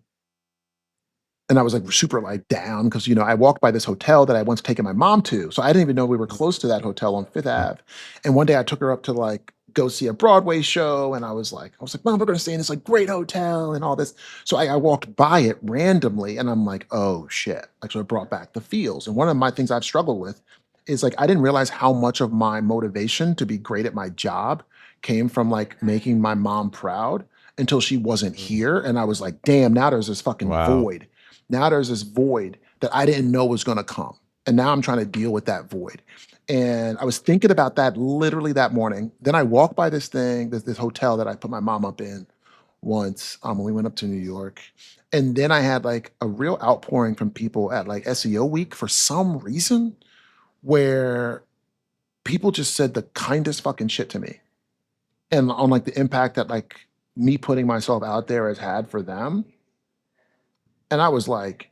and I was like super like down because you know I walked by this hotel that I once taken my mom to, so I didn't even know we were close to that hotel on Fifth Ave. And one day I took her up to like go see a Broadway show, and I was like, Mom, we're going to stay in this like great hotel and all this. So I walked by it randomly, and I'm like, oh shit! Like so it brought back the feels. And one of my things I've struggled with is like I didn't realize how much of my motivation to be great at my job came from like making my mom proud until she wasn't here, and I was like, damn, now there's this fucking Wow. void. Now there's this void that I didn't know was gonna come. And now I'm trying to deal with that void. And I was thinking about that literally that morning. Then I walked by this thing, this hotel that I put my mom up in once when we went up to New York. And then I had like a real outpouring from people at like SEO week for some reason where people just said the kindest fucking shit to me. And on like the impact that like me putting myself out there has had for them. And I was like,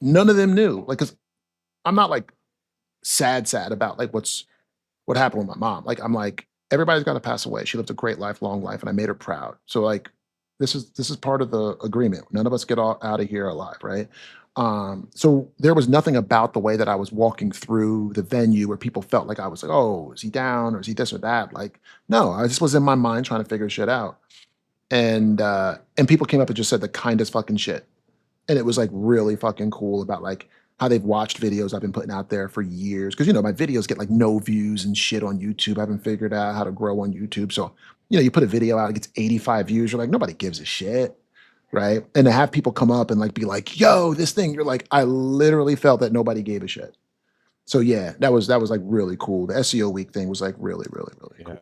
none of them knew. Like, cause I'm not like sad about like what happened with my mom. Like I'm like, everybody's got to pass away. She lived a great life, long life, and I made her proud. So like this is part of the agreement. None of us get all out of here alive, right? So there was nothing about the way that I was walking through the venue where people felt like I was like, oh, is he down or is he this or that? Like, no, I just was in my mind trying to figure shit out. And people came up and just said the kindest fucking shit. And it was like really fucking cool about like how they've watched videos I've been putting out there for years. Cause you know, my videos get like no views and shit on YouTube. I haven't figured out how to grow on YouTube. So, you know, you put a video out, it gets 85 views. You're like, nobody gives a shit. Right. And to have people come up and like be like, yo, this thing, you're like, I literally felt that nobody gave a shit. So yeah, that was like really cool. The SEO week thing was like really, really, really Yeah. cool.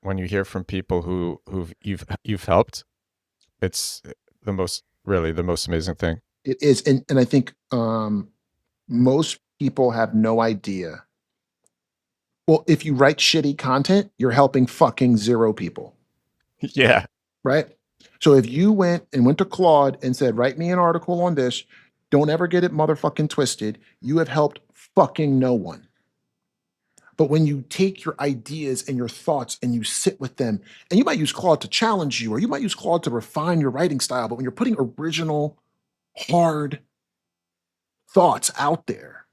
When you hear from people who've you've helped, it's the most amazing thing. It is. And I think most people have no idea. Well, if you write shitty content, you're helping fucking zero people, Yeah. right? So if you went to Claude and said, write me an article on this, don't ever get it motherfucking twisted. You have helped fucking no one. But when you take your ideas and your thoughts and you sit with them, and you might use Claude to challenge you, or you might use Claude to refine your writing style, but when you're putting original, hard thoughts out there,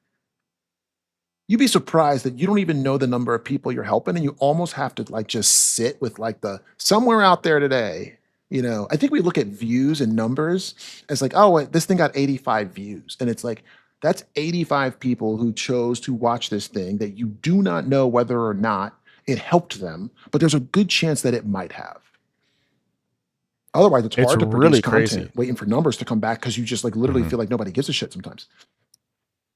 you'd be surprised that you don't even know the number of people you're helping, and you almost have to like just sit with like the somewhere out there today. You know, I think we look at views and numbers as like, oh, wait, this thing got 85 views, and it's like that's 85 people who chose to watch this thing that you do not know whether or not it helped them, but there's a good chance that it might have. Otherwise, it's It's hard to produce really content crazy. waiting for numbers to come back because you just like literally Mhm. feel like nobody gives a shit sometimes.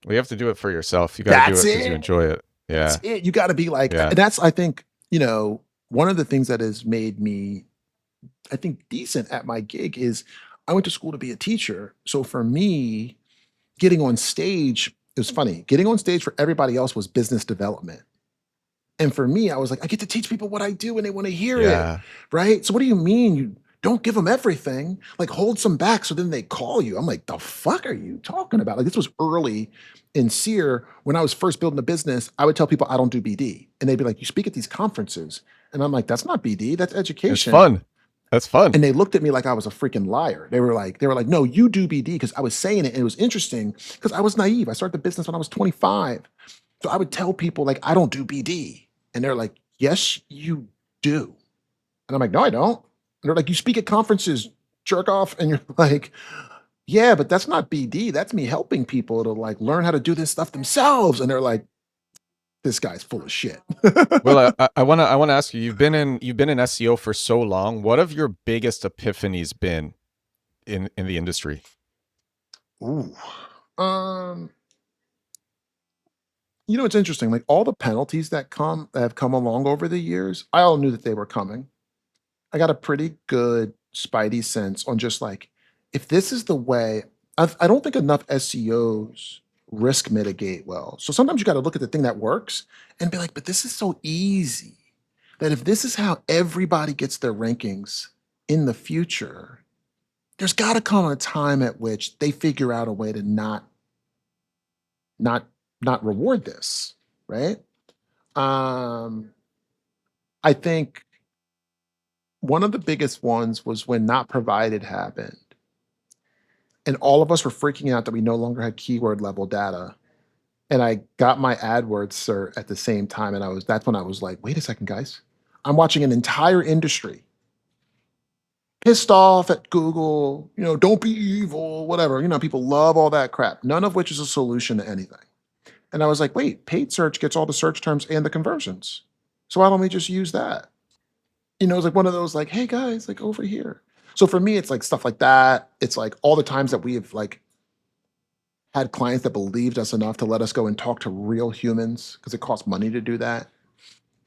Well, you have to do it for yourself. You got to do That's it because you it. enjoy it. That's Yeah. it. You got to be like, Yeah. that's, I think, you know, one of the things that has made me, I think, decent at my gig is I went to school to be a teacher. So for me, getting on stage, it was funny. Getting on stage for everybody else was business development. And for me, I was like, I get to teach people what I do and they want to hear it. Yeah. Right. So what do you mean you don't give them everything? Like hold some back so then they call you. I'm like, the fuck are you talking about? Like this was early in Seer. When I was first building a business, I would tell people I don't do BD. And they'd be like, you speak at these conferences. And I'm like, that's not BD, that's It's education. fun. That's fun. And they looked at me like I was a freaking liar. They were like, no, you do BD because I was saying it and it was interesting because I was naive. I started the business when I was 25. So I would tell people like I don't do BD. And they're like, yes, you do. And I'm like, no, I don't. And they're like, you speak at conferences, jerk off. And you're like, yeah, but that's not BD. That's me helping people to like learn how to do this stuff themselves. And they're like, this guy's full of shit. Well, I wanna ask you. You've been in SEO for so long. What have your biggest epiphanies been in the industry? Ooh. Um, you know, it's interesting. Like all the penalties that have come along over the years, I all knew that they were coming. I got a pretty good spidey sense on just like if this is the way I don't think enough SEOs risk mitigate well. So sometimes you got to look at the thing that works and be like, but this is so easy that if this is how everybody gets their rankings in the future, there's got to come a time at which they figure out a way to not not reward this, right? Um, I think one of the biggest ones was when not provided happened. And all of us were freaking out that we no longer had keyword level data. And I got my AdWords cert at the same time. And that's when I was like, wait a second, guys. I'm watching an entire industry pissed off at Google, don't be evil, whatever. People love all that crap, none of which is a solution to anything. And I was like, wait, paid search gets all the search terms and the conversions. So why don't we just use that? It's like one of those like, hey guys, like over here. So for me, it's like stuff like that. It's like all the times that we have like had clients that believed us enough to let us go and talk to real humans because it costs money to do that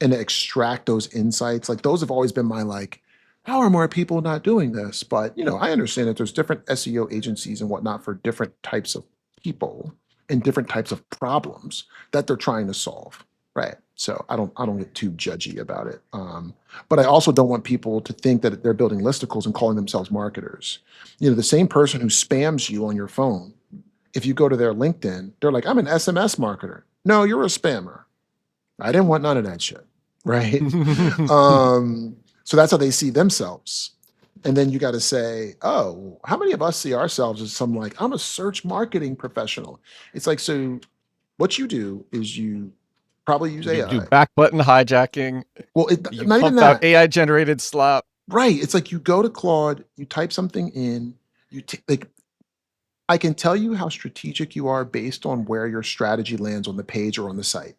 and to extract those insights. Like those have always been my like, how are more people not doing this? But I understand that there's different SEO agencies and whatnot for different types of people and different types of problems that they're trying to solve. Right. So I don't get too judgy about it. But I also don't want people to think that they're building listicles and calling themselves marketers. The same person who spams you on your phone, if you go to their LinkedIn, they're like, I'm an SMS marketer. No, you're a spammer. I didn't want none of that shit. Right. So that's how they see themselves. And then you got to say, oh, how many of us see ourselves as some like, I'm a search marketing professional? It's like, so what you do is you probably use You AI. do back button hijacking. Well, You not even pump out that. AI generated slop. Right. It's like you go to Claude, you type something in, like, I can tell you how strategic you are based on where your strategy lands on the page or on the site.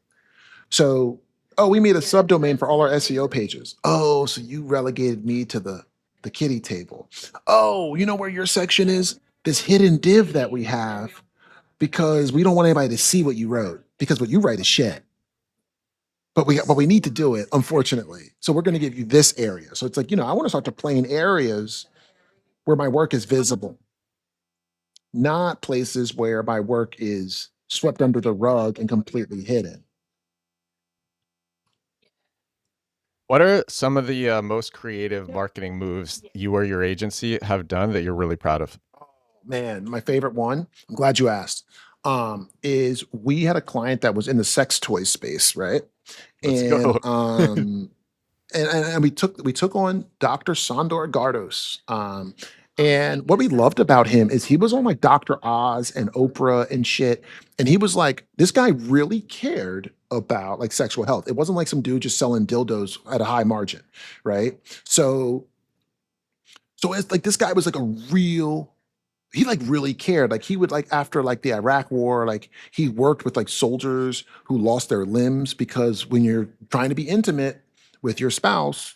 So, oh, we made a subdomain for all our SEO pages. Oh, so you relegated me to the kitty table. Oh, you know where your section is? This hidden div that we have because we don't want anybody to see what you wrote because what you write is shit. But we need to do it, unfortunately. So we're going to give you this area. So it's like, I want to start to play in areas where my work is visible, not places where my work is swept under the rug and completely hidden. What are some of the most creative marketing moves you or your agency have done that you're really proud of? Man, my favorite one, I'm glad you asked, is we had a client that was in the sex toy space, right? Let's And go. and we took on Dr. Sandor Gardos. And what we loved about him is he was on like Dr. Oz and Oprah and shit. And he was like, this guy really cared about like sexual health. It wasn't like some dude just selling dildos at a high margin, right? So it's like this guy was like he like really cared. Like he would like after like the Iraq war, like he worked with like soldiers who lost their limbs because when you're trying to be intimate with your spouse,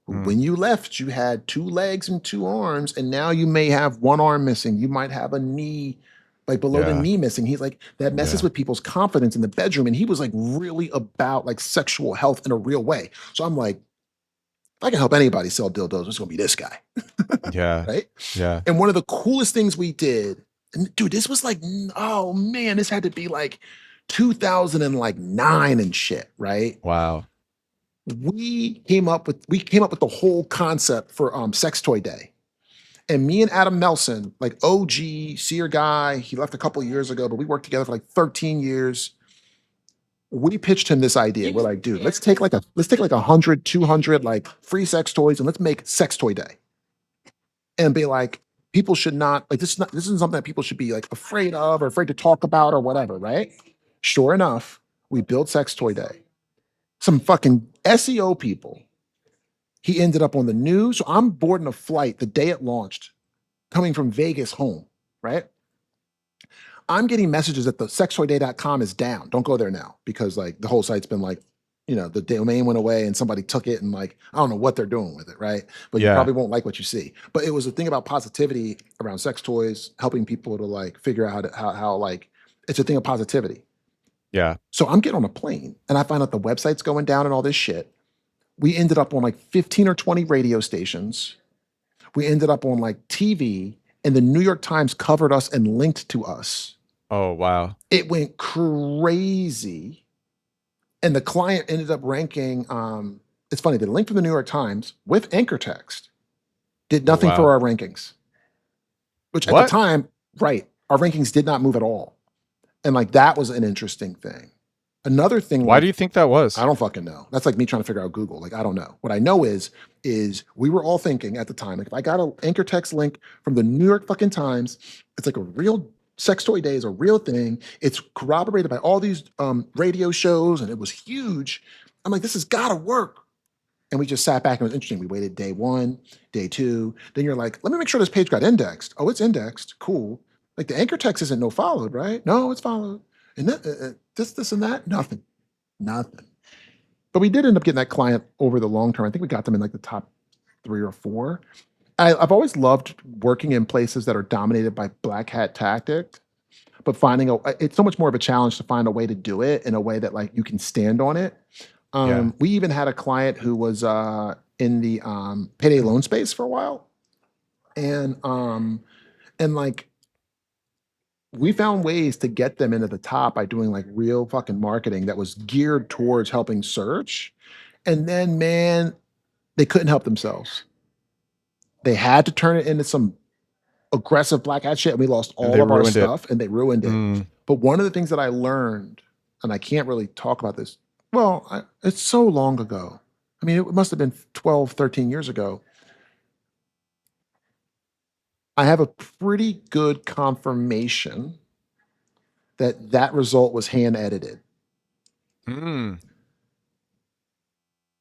when you left, you had 2 legs and 2 arms, and now you may have 1 arm missing. You might have a knee, like below the Yeah. knee missing. He's like, that messes Yeah. with people's confidence in the bedroom. And he was like really about like sexual health in a real way. So I'm like, if I can help anybody sell dildos, it's gonna be this guy. Yeah. Right. Yeah. And one of the coolest things we did, and dude, this was like, oh man, this had to be like 2009 and shit, right? Wow. We came up with the whole concept for Sex Toy Day. And me and Adam Nelson, like OG Seer guy, he left a couple of years ago, but we worked together for like 13 years. We pitched him this idea. We're like, dude, let's take like 100, 200 like free sex toys and let's make Sex Toy Day. And be like, people should not like this isn't something that people should be like afraid of or afraid to talk about or whatever, right? Sure enough, we built Sex Toy Day. Some fucking SEO people. He ended up on the news. So I'm boarding a flight the day it launched, coming from Vegas home, right? I'm getting messages that the sextoyday.com is down. Don't go there now because like the whole site's been like, the domain went away and somebody took it and like, I don't know what they're doing with it, right? But you Yeah. probably won't like what you see. But it was a thing about positivity around sex toys, helping people to like figure out how like it's a thing of positivity. Yeah. So I'm getting on a plane and I find out the website's going down and all this shit. We ended up on like 15 or 20 radio stations. We ended up on like TV and the New York Times covered us and linked to us. Oh, wow. It went crazy. And the client ended up ranking, it's funny, the link from the New York Times with anchor text did Oh, nothing for wow. our rankings, which at the What? time, right, our rankings did not move at all. And like that was an interesting thing. Another thing, Why do like, you think that was? I don't fucking know. That's like me trying to figure out Google. Like, I don't know. What I know is we were all thinking at the time, like, if I got an anchor text link from the New York fucking Times, it's like a real sex toy day is a real thing. It's corroborated by all these radio shows, and it was huge. I'm like, this has got to work. And we just sat back and it was interesting. We waited day one, day two. Then you're like, let me make sure this page got indexed. Oh, it's indexed. Cool. Like the anchor text isn't no followed, right? No, it's followed. And this, and that, nothing, nothing. But we did end up getting that client over the long term. I think we got them in like the top 3 or 4. I've always loved working in places that are dominated by black hat tactics, but it's so much more of a challenge to find a way to do it in a way that like you can stand on it. Yeah. We even had a client who was in the payday loan space for a while, and like we found ways to get them into the top by doing like real fucking marketing that was geared towards helping search. And then, man, they couldn't help themselves. They had to turn it into some aggressive black hat shit, and we lost And all they of our ruined it. stuff, and they ruined it. Mm. But one of the things that I learned, and I can't really talk about this, well, it's so long ago. I mean, it must have been 12, 13 years ago. I have a pretty good confirmation that that result was hand edited. Mm.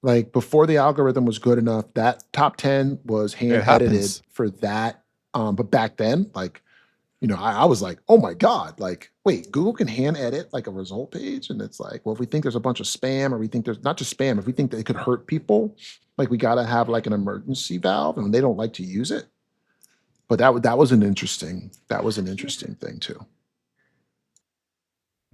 Like before the algorithm was good enough, that top 10 was hand It edited happens. for that. But back then, like, I was like, oh my God, like, wait, Google can hand edit like a result page. And it's like, well, if we think there's a bunch of spam, or we think there's not just spam, if we think that it could hurt people, like we got to have like an emergency valve, and they don't like to use it. But that was an interesting thing too.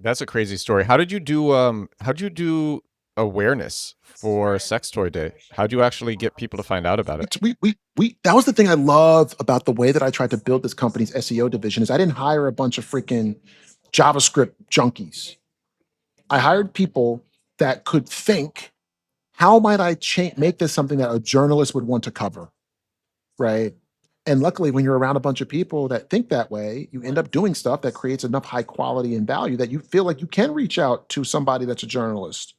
That's a crazy story. How did you do awareness for Sex Toy Day? How do you actually get people to find out about it? We that was the thing I love about the way that I tried to build this company's SEO division is I didn't hire a bunch of freaking JavaScript junkies. I hired people that could think, how might I make this something that a journalist would want to cover, right? And luckily, when you're around a bunch of people that think that way, you end up doing stuff that creates enough high quality and value that you feel like you can reach out to somebody that's a journalist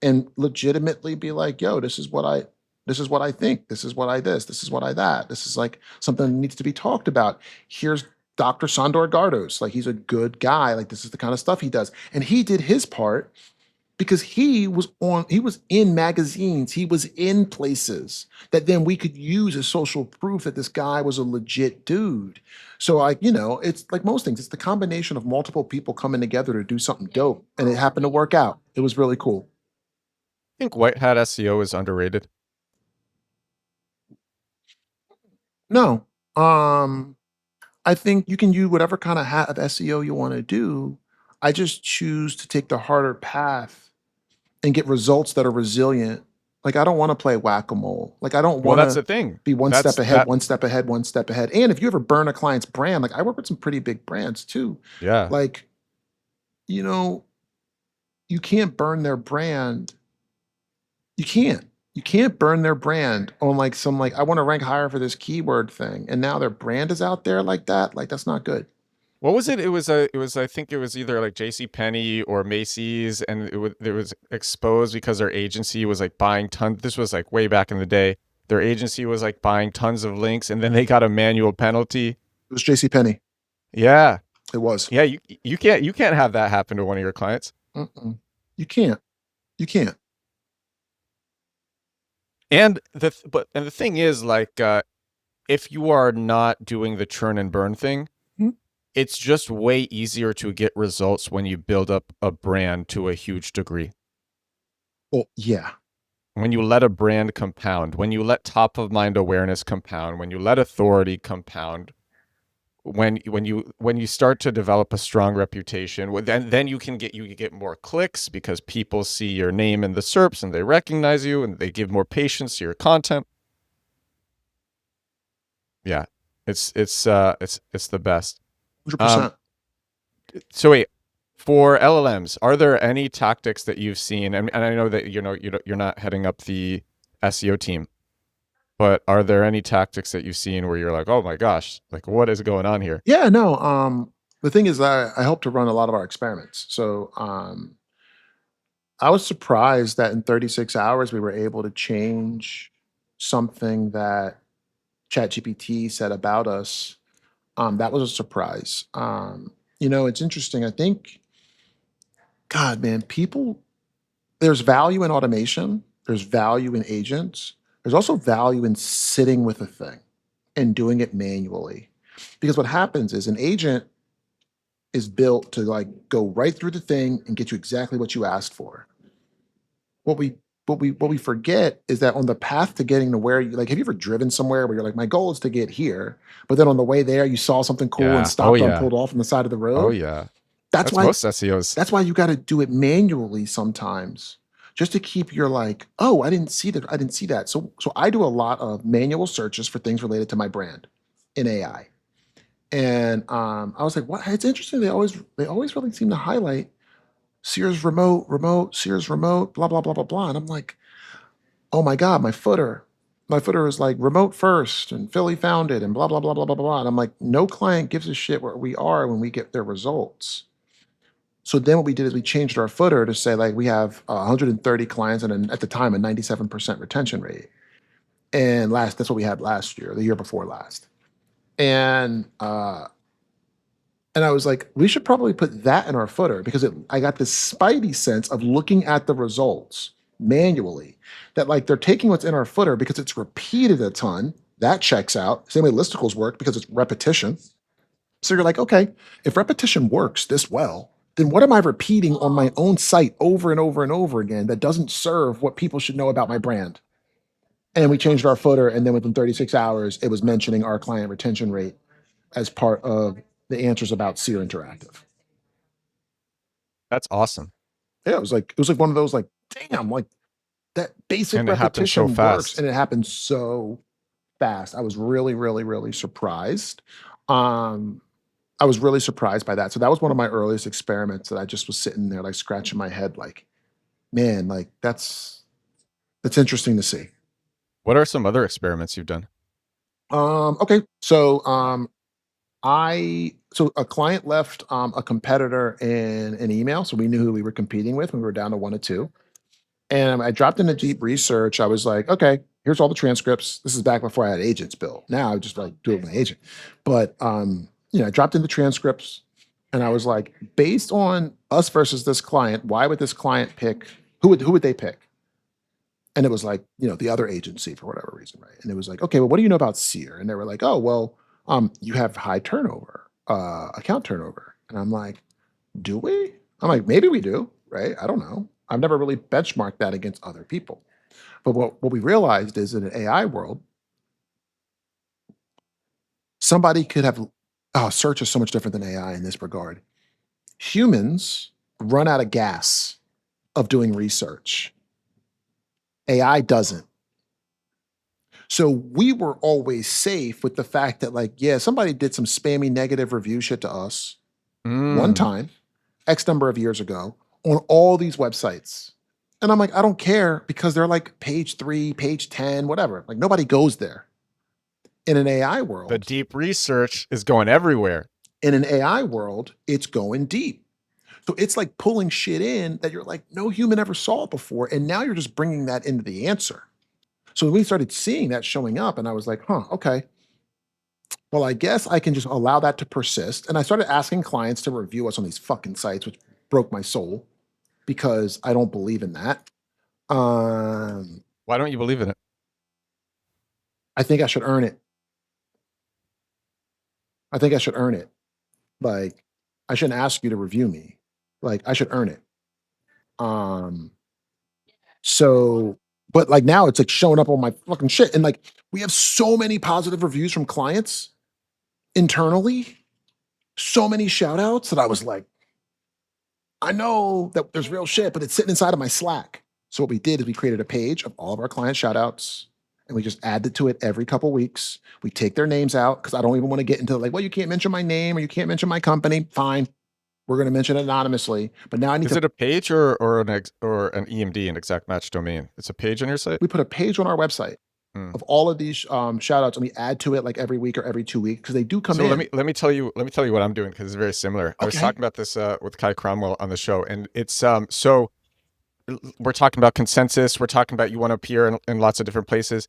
and legitimately be like, yo, this is what I think. This is what I this is what I that. This is like something that needs to be talked about. Here's Dr. Sandor Gardos. Like he's a good guy. Like this is the kind of stuff he does. And he did his part because he was in magazines, he was in places that then we could use as social proof that this guy was a legit dude. So like, it's like most things, it's the combination of multiple people coming together to do something dope, and it happened to work out. It was really cool. I think white hat SEO is underrated. No. I think you can use whatever kind of hat of SEO you want to do. I just choose to take the harder path and get results that are resilient. Like I don't want to play whack-a-mole. Like I don't Well, want that's to the thing. be one That's step ahead, that. one step ahead, one step ahead. And if you ever burn a client's brand, like I work with some pretty big brands too. Yeah. Like, you know, you can't burn their brand. You can't. You can't burn their brand on like some like I want to rank higher for this keyword thing. And now their brand is out there like that. Like that's not good. What was it? It was I think it was either like J.C. Penney or Macy's, and it was exposed because their agency was like buying tons. This was like way back in the day. Their agency was like buying tons of links, and then they got a manual penalty. It was JC Penney. Yeah. It was. Yeah, you can't have that happen to one of your clients. Mm-mm. You can't. You can't. And the thing is, like, if you are not doing the churn and burn thing, Mhm. it's just way easier to get results when you build up a brand to a huge degree. Well, yeah. When you let a brand compound, when you let top of mind awareness compound, when you let authority compound, when you start to develop a strong reputation, then you can get more clicks because people see your name in the SERPs and they recognize you and they give more patience to your content. Yeah, it's the best. 100%. So wait, for LLMs, are there any tactics that you've seen? And I know that you're not heading up the SEO team, but are there any tactics that you've seen where you're like, oh my gosh, like what is going on here? Yeah, no. The thing is, I help to run a lot of our experiments. So I was surprised that in 36 hours we were able to change something that ChatGPT said about us. That was a surprise. It's interesting. I think, God, man, there's value in automation. There's value in agents. There's also value in sitting with a thing and doing it manually. Because what happens is an agent is built to like go right through the thing and get you exactly what you asked for. What we forget is that on the path to getting to where you like, have you ever driven somewhere where you're like, my goal is to get here, but then on the way there you saw something cool and Yeah. Oh stopped on yeah. pulled off on the side of the Oh road? yeah. That's That's why most SEOs. that's why you got to do it manually sometimes, just to keep your like, oh, I didn't see that. I didn't see that. So I do a lot of manual searches for things related to my brand in AI. And I was like, what? It's interesting. They always really seem to highlight Sears remote, Sears remote, blah, blah, blah, blah, blah. And I'm like, oh my God, my footer. My footer is like remote first and Philly founded and blah, blah, blah, blah, blah, blah. And I'm like, no client gives a shit where we are when we get their results. So then what we did is we changed our footer to say like we have 130 clients and at the time a 97% retention rate. And that's what we had last year, the year before last. And I was like, we should probably put that in our footer because I got this spidey sense of looking at the results manually that like they're taking what's in our footer because it's repeated a ton. That checks out. Same way listicles work because it's repetition. So you're like, okay, if repetition works this well, then what am I repeating on my own site over and over and over again that doesn't serve what people should know about my brand? And we changed our footer, and then within 36 hours, it was mentioning our client retention rate as part of the answers about Seer Interactive. That's awesome. Yeah, it was like one of those like, damn, like that basic And it happens so repetition works, fast. and it happened so fast. I was really, really, really surprised. Um, I was really surprised by that. So that was one of my earliest experiments that I just was sitting there like scratching my head, like, man, like that's interesting to see. What are some other experiments you've done? Okay, so a client left a competitor in an email, so we knew who we were competing with when we were down to one or two. And I dropped into deep research. I was like, okay, here's all the transcripts. This is back before I had agents built. Now I just like do it with my agent. But I dropped in the transcripts and I was like, based on us versus this client, why would this client pick who would they pick? And it was like, the other agency for whatever reason, right? And it was like, okay, well, what do you know about Seer? And they were like, oh, well, you have high turnover, account turnover. And I'm like, do we? I'm like, maybe we do, right? I don't know. I've never really benchmarked that against other people. But what we realized is in an AI world, somebody could have, search is so much different than AI in this regard. Humans run out of gas of doing research. AI doesn't. So we were always safe with the fact that, like, yeah, somebody did some spammy negative review shit to us one Mm. time, X number of years ago, on all these websites. And I'm like, I don't care because they're like page 3, page 10, whatever. Like nobody goes there. In an AI The world, deep research is going everywhere. it's going deep. So it's like pulling shit in that you're like, no human ever saw it before. And now you're just bringing that into the answer. So we started seeing that showing up, and I was like, huh, okay. Well, I guess I can just allow that to persist. And I started asking clients to review us on these fucking sites, which broke my soul because I don't believe in that. Um, Why don't you believe in it? I think I should earn it. I think I should earn it. Like, I shouldn't ask you to review me. Like, I should earn it. Um, so, but like now it's like showing up on my fucking shit. And like, we have so many positive reviews from clients internally, so many shout outs that I was like, I know that there's real shit, but it's sitting inside of my Slack. So what we did is we created a page of all of our client shout outs and we just add it to it every couple weeks. We take their names out because I don't even want to get into like, well, you can't mention my name or you can't mention my company. Fine. We're going to mention it anonymously, but now I need Is to. it a page or an EMD, an exact match domain? It's a page on your site. We put a page on our website of all of these shout outs, and we add to it like every week or every 2 weeks because they do come in. Let me tell you what I'm doing because it's very similar. I was talking about this with Kai Cromwell on the show, and it's so we're talking about consensus. We're talking about you want to appear in lots of different places.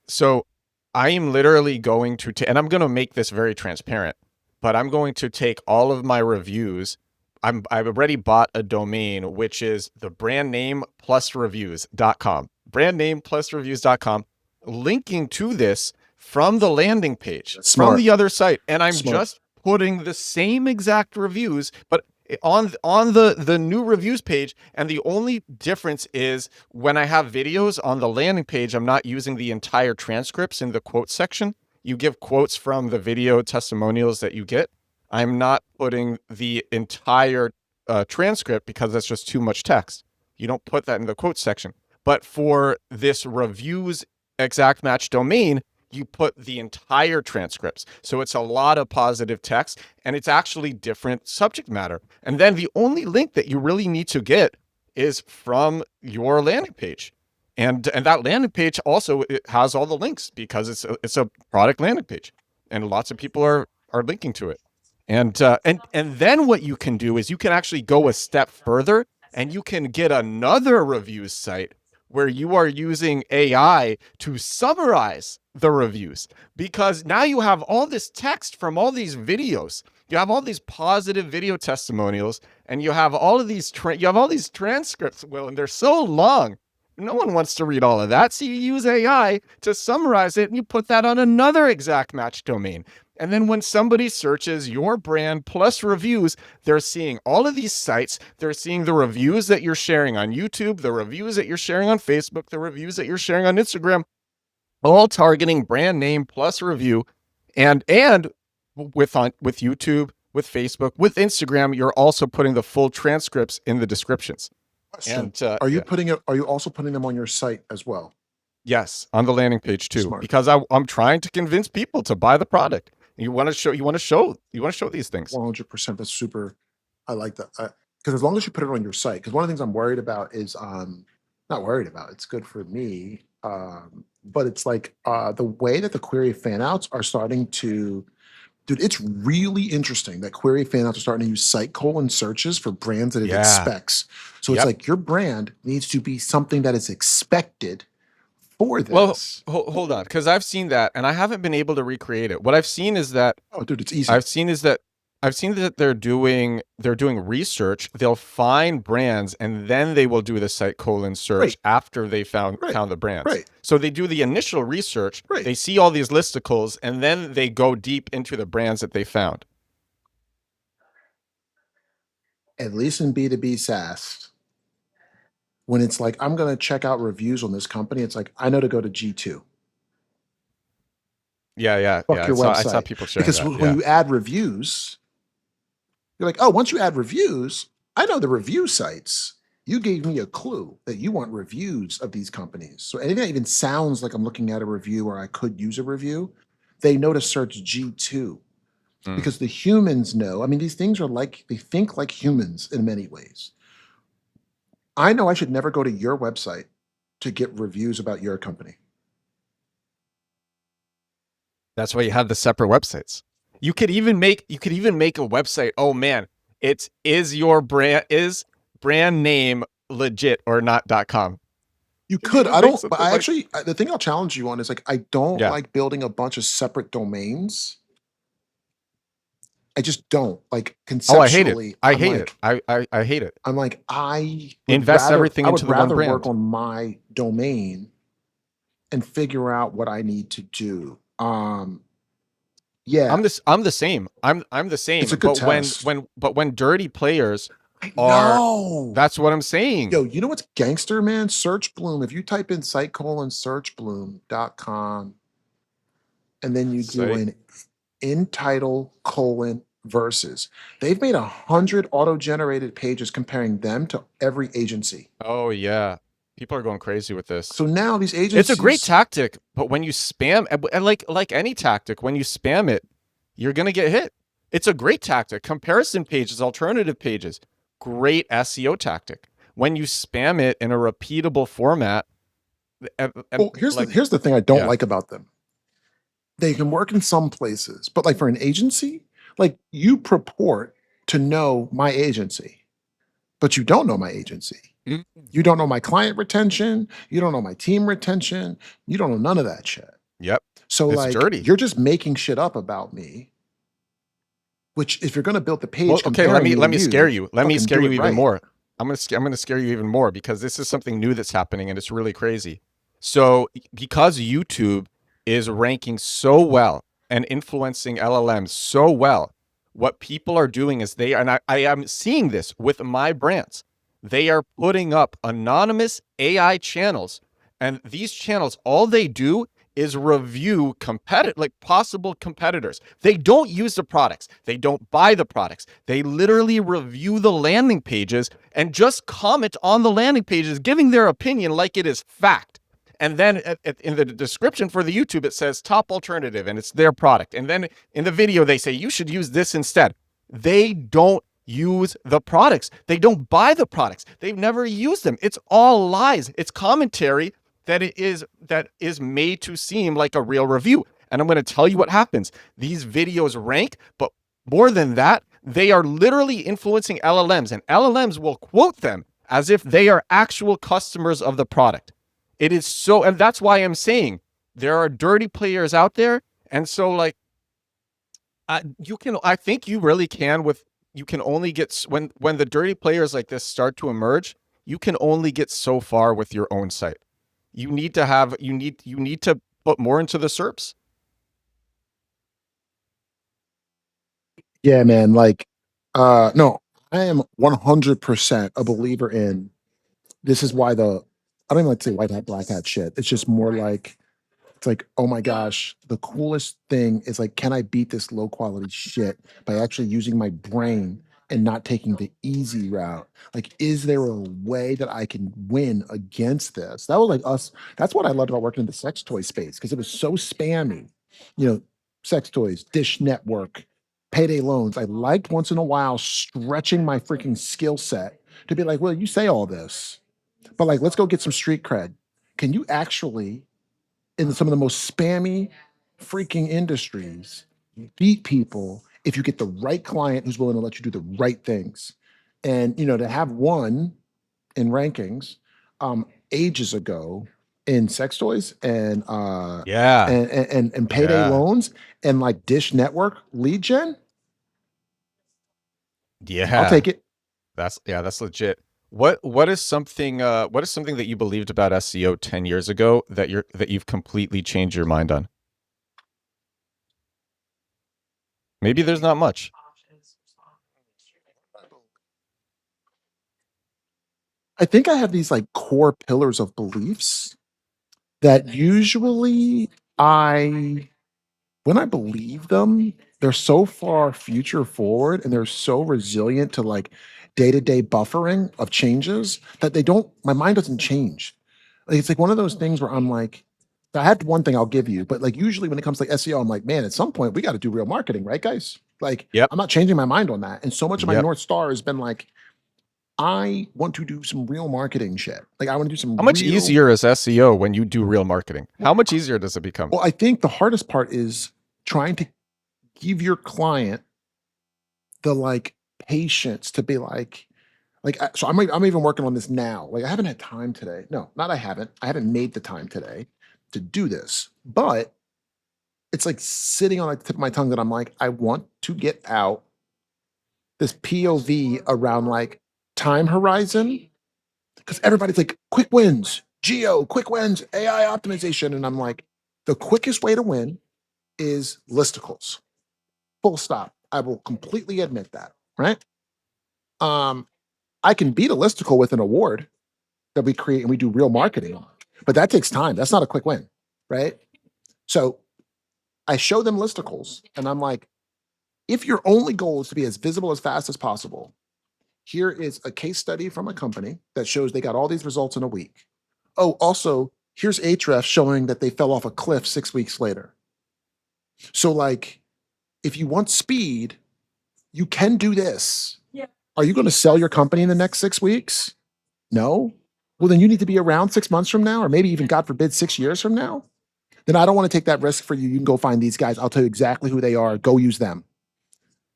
So I am literally going to and I'm going to make this very transparent, but I'm going to take all of my reviews. I've already bought a domain, which is the brand name plus reviews.com, brand name plus reviews.com, linking to this from the landing page, from the other site. And I'm just putting the same exact reviews, but on the new reviews page. And the only difference is when I have videos on the landing page, I'm not using the entire transcripts in the quote section. You give quotes from the video testimonials that you get. I'm not putting the entire transcript because that's just too much text. You don't put that in the quote section. But for this reviews exact match domain, you put the entire transcripts. So it's a lot of positive text and it's actually different subject matter. And then the only link that you really need to get is from your landing page. And that landing page also, it has all the links because it's a product landing page and lots of people are linking to it. And then what you can do is you can actually go a step further and you can get another reviews site where you are using AI to summarize the reviews, because now you have all this text from all these videos. You have all these positive video testimonials and you have all of these transcripts, Will, and they're so long. No one wants to read all of that. So you use AI to summarize it and you put that on another exact match domain. And then when somebody searches your brand plus reviews, they're seeing all of these sites. They're seeing the reviews that you're sharing on YouTube, the reviews that you're sharing on Facebook, the reviews that you're sharing on Instagram, all targeting brand name plus review. And with YouTube, with Facebook, with Instagram, you're also putting the full transcripts in the descriptions. And are you also putting them on your site as well? Yes, on the landing page too, because I'm trying to convince people to buy the product. You want to show these things. 100%. That's super. I like that. Because as long as you put it on your site, because one of the things I'm worried about is not worried about. It's good for me, but it's like the way that the query fan outs are starting to. Dude, it's really interesting that query fan outs are starting to use site colon searches for brands that it expects. So it's like your brand needs to be something that is expected for this. Well, hold on, because I've seen that and I haven't been able to recreate it. What I've seen is that it's easy. I've seen that they're doing research. They'll find brands and then they will do the site colon search after they found the brands. Right. So they do the initial research. Right. They see all these listicles and then they go deep into the brands that they found. At least in B2B SaaS, when it's like, I'm going to check out reviews on this company, it's like, I know to go to G2. Yeah. Your website. I saw people sharing because that. when you add reviews, you're like, oh, once you add reviews, I know the review sites. You gave me a clue that you want reviews of these companies. So anything that even sounds like I'm looking at a review or I could use a review, they know to search G2 because the humans know. I mean, these things are like, they think like humans in many ways. I know I should never go to your website to get reviews about your company. That's why you have the separate websites. You could even make a website. Oh man, is brand name legit or not.com. You could. I don't, but the thing I'll challenge you on is like, I don't like building a bunch of separate domains. I just don't like conceptually. I hate it. I hate it. I'm like, I invest everything into the one brand. I would rather work on my domain and figure out what I need to do. Yeah, I'm the same. I'm the same. It's a good test. when dirty players are, that's what I'm saying. Yo, you know what's gangster, man? Search Bloom. If you type in site colon searchbloom.com and then you do an in title colon versus, they've made 100 auto-generated pages comparing them to every agency. Oh yeah. People are going crazy with this. So now these agencies, it's a great tactic, but when you spam, like any tactic, when you spam it, you're gonna get hit. It's a great tactic. Comparison pages, alternative pages, great SEO tactic. When you spam it in a repeatable format, Well, here's like, the thing I don't yeah, like about them. They can work in some places, but like for an agency, like you purport to know my agency, but you don't know my agency. Mm. You don't know my client retention. You don't know my team retention. You don't know none of that shit. Yep, So it's like dirty. you're just making shit up about me, which if you're going to build the Well, page okay, let comparing me me to scare you, you. Let me fucking scare do you it even right. more. I'm gonna scare you even more because this is something new that's happening and it's really crazy. So because YouTube is ranking so well and influencing LLMs so well, what people are doing is I am seeing this with my brands. They are putting up anonymous AI channels, and these channels, all they do is review like possible competitors. They don't use the products. They don't buy the products. They literally review the landing pages and just comment on the landing pages, giving their opinion like it is fact. And then in the description for the YouTube, it says top alternative and it's their product. And then in the video, they say you should use this instead. They don't use the products. They don't buy the products. They've never used them. It's all lies. It's commentary that is made to seem like a real review. And I'm going to tell you what happens. These videos rank, but more than that, they are literally influencing LLMs, and LLMs will quote them as if they are actual customers of the product. It is so, and that's why I'm saying there are dirty players out there. And so, like, I think you really can you can only get, when the dirty players like this start to emerge, you can only get so far with your own site. You need to put more into the SERPs. Yeah, man. Like, no, I am 100% a believer in this is why I don't even like to say white hat, black hat shit. It's just more like it's like, oh my gosh, the coolest thing is like, can I beat this low quality shit by actually using my brain and not taking the easy route? Like, is there a way that I can win against this? That was like us. That's what I loved about working in the sex toy space because it was so spammy. You know, sex toys, Dish Network, payday loans. I liked once in a while stretching my freaking skill set to be like, well, you say all this, but like, let's go get some street cred. Can you actually in some of the most spammy freaking industries beat people if you get the right client who's willing to let you do the right things? And to have one in rankings ages ago in sex toys and Yeah. payday Yeah. loans and like Dish Network lead gen, I'll Yeah. take it. That's legit. What is something that you believed about SEO 10 years ago that you've completely changed your mind on? Maybe there's not much. I think I have these like core pillars of beliefs that usually I when I believe them, they're so far future forward and they're so resilient to like day-to-day buffering of changes that my mind doesn't change. Like it's like one of those things where I'm like, I had one thing I'll give you, but like usually when it comes to like SEO, I'm like, man, at some point we got to do real marketing, right, guys? Like Yep. I'm not changing my mind on that. And so much of my Yep. North Star has been like, I want to do some real marketing shit. Like I want to do some How much real. easier is SEO when you do real marketing? How much easier does it become? Well, I think the hardest part is trying to give your client the like patience to be so I'm even working on this now. Like I haven't had time today. No, not I haven't made the time today to do this. But it's like sitting on the tip of my tongue that I'm like, I want to get out this POV around like time horizon because everybody's like quick wins, geo, quick wins, AI optimization. And I'm like, the quickest way to win is listicles. Full stop. I will completely admit that. Right. Um, I can beat a listicle with an award that we create and we do real marketing, but that takes time. That's not a quick win. Right. So I show them listicles and I'm like, if your only goal is to be as visible as fast as possible, here is a case study from a company that shows they got all these results in a week. Oh, also, here's Ahrefs showing that they fell off a cliff 6 weeks later. So, like, if you want speed, You can do this. Yeah. Are you going to sell your company in the next 6 weeks? No. Well, then you need to be around 6 months from now, or maybe even, God forbid, 6 years from now. Then I don't want to take that risk for you. You can go find these guys. I'll tell you exactly who they are. Go use them.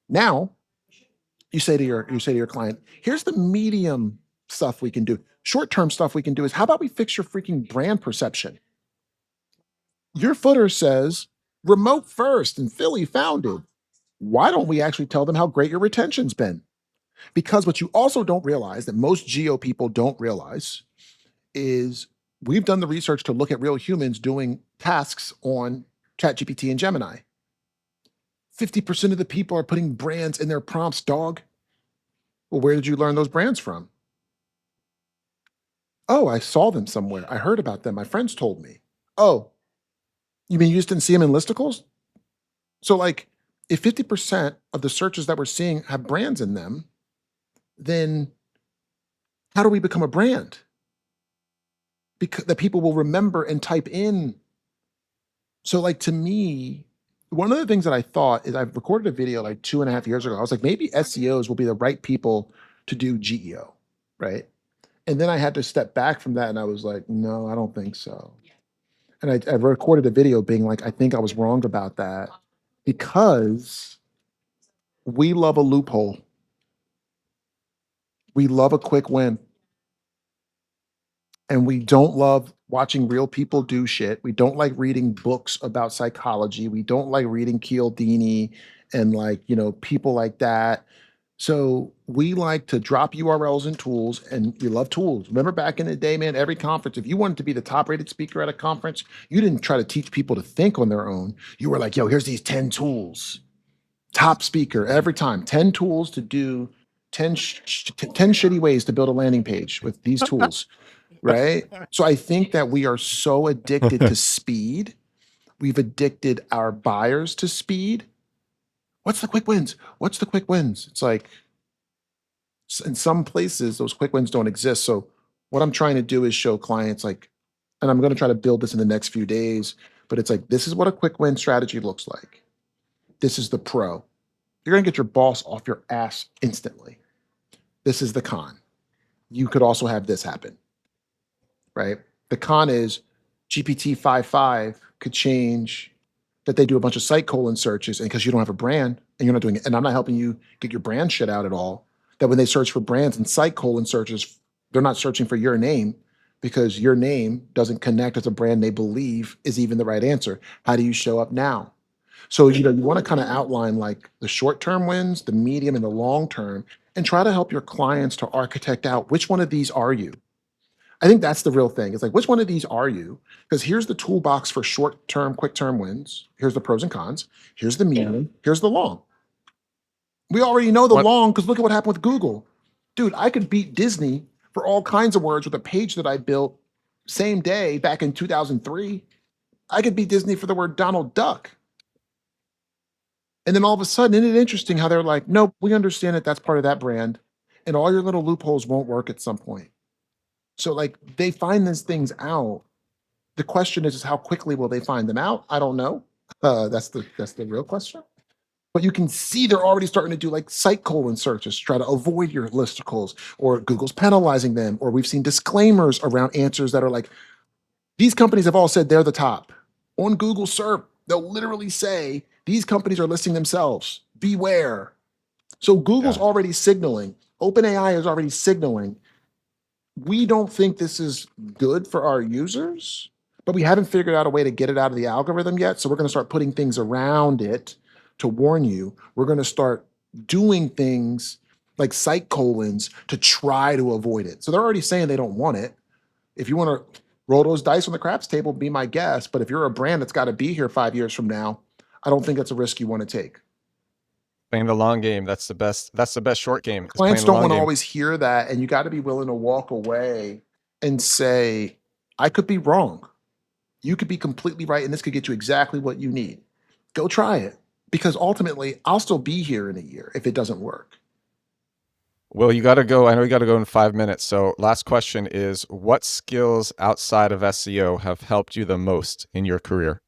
Now, you say to your client, here's the medium stuff we can do. Short-term stuff we can do is, how about we fix your freaking brand perception? Your footer says remote first and Philly founded. Why don't we actually tell them how great your retention's been? Because what you also don't realize, that most geo people don't realize, is we've done the research to look at real humans doing tasks on ChatGPT and Gemini. 50% of the people are putting brands in their prompts, dog. Well, where did you learn those brands from? Oh, I saw them somewhere. I heard about them. My friends told me. Oh, you mean you just didn't see them in listicles? So, like, if 50% of the searches that we're seeing have brands in them, then how do we become a brand? Because that people will remember and type in. So, like, to me, one of the things that I thought is, I've recorded a video like 2.5 years ago. I was like, maybe SEOs will be the right people to do GEO, right? And then I had to step back from that, and I was like, no, I don't think so. And I recorded a video being like, I think I was wrong about that, because we love a loophole. We love a quick win. And we don't love watching real people do shit. We don't like reading books about psychology. We don't like reading Cialdini and, like, people like that. So we like to drop URLs and tools, and we love tools. Remember back in the day, man, every conference, if you wanted to be the top rated speaker at a conference, you didn't try to teach people to think on their own. You were like, yo, here's these 10 tools. Top speaker every time, 10 tools to do 10 shitty ways to build a landing page with these tools. Right? So I think that we are so addicted to speed. We've addicted our buyers to speed. What's the quick wins? What's the quick wins? It's like, in some places, those quick wins don't exist. So what I'm trying to do is show clients, like, and I'm going to try to build this in the next few days, but it's like, this is what a quick win strategy looks like. This is the pro. You're going to get your boss off your ass instantly. This is the con. You could also have this happen. Right? The con is GPT-5.5 could change that they do a bunch of site colon searches, and because you don't have a brand and you're not doing it, and I'm not helping you get your brand shit out at all, that when they search for brands and site colon searches, they're not searching for your name, because your name doesn't connect as a brand they believe is even the right answer. How do you show up now? So, you want to kind of outline, like, the short-term wins, the medium, and the long-term, and try to help your clients to architect out which one of these are you. I think that's the real thing. It's like, which one of these are you? Because here's the toolbox for short-term, quick-term wins. Here's the pros and cons. Here's the medium. Here's the long. We already know the long, because look at what happened with Google. Dude, I could beat Disney for all kinds of words with a page that I built same day back in 2003. I could beat Disney for the word Donald Duck. And then all of a sudden, isn't it interesting how they're like, nope, we understand that that's part of that brand, and all your little loopholes won't work at some point. So, like, they find these things out. The question is how quickly will they find them out? I don't know. That's the real question. But you can see they're already starting to do, like, site colon searches to try to avoid your listicles, or Google's penalizing them, or we've seen disclaimers around answers that are like, these companies have all said they're the top. On Google SERP, they'll literally say, these companies are listing themselves. Beware. So Google's already signaling. OpenAI is already signaling. We don't think this is good for our users, but we haven't figured out a way to get it out of the algorithm yet. So we're going to start putting things around it to warn you. We're going to start doing things like site colons to try to avoid it. So they're already saying they don't want it. If you want to roll those dice on the craps table, be my guest. But if you're a brand that's got to be here 5 years from now, I don't think that's a risk you want to take. Playing the long game. That's the best short game. Clients don't want to always hear that. And you got to be willing to walk away and say, I could be wrong. You could be completely right. And this could get you exactly what you need. Go try it. Because ultimately, I'll still be here in a year if it doesn't work. Well, you got to go. I know you got to go in 5 minutes. So last question is, what skills outside of SEO have helped you the most in your career?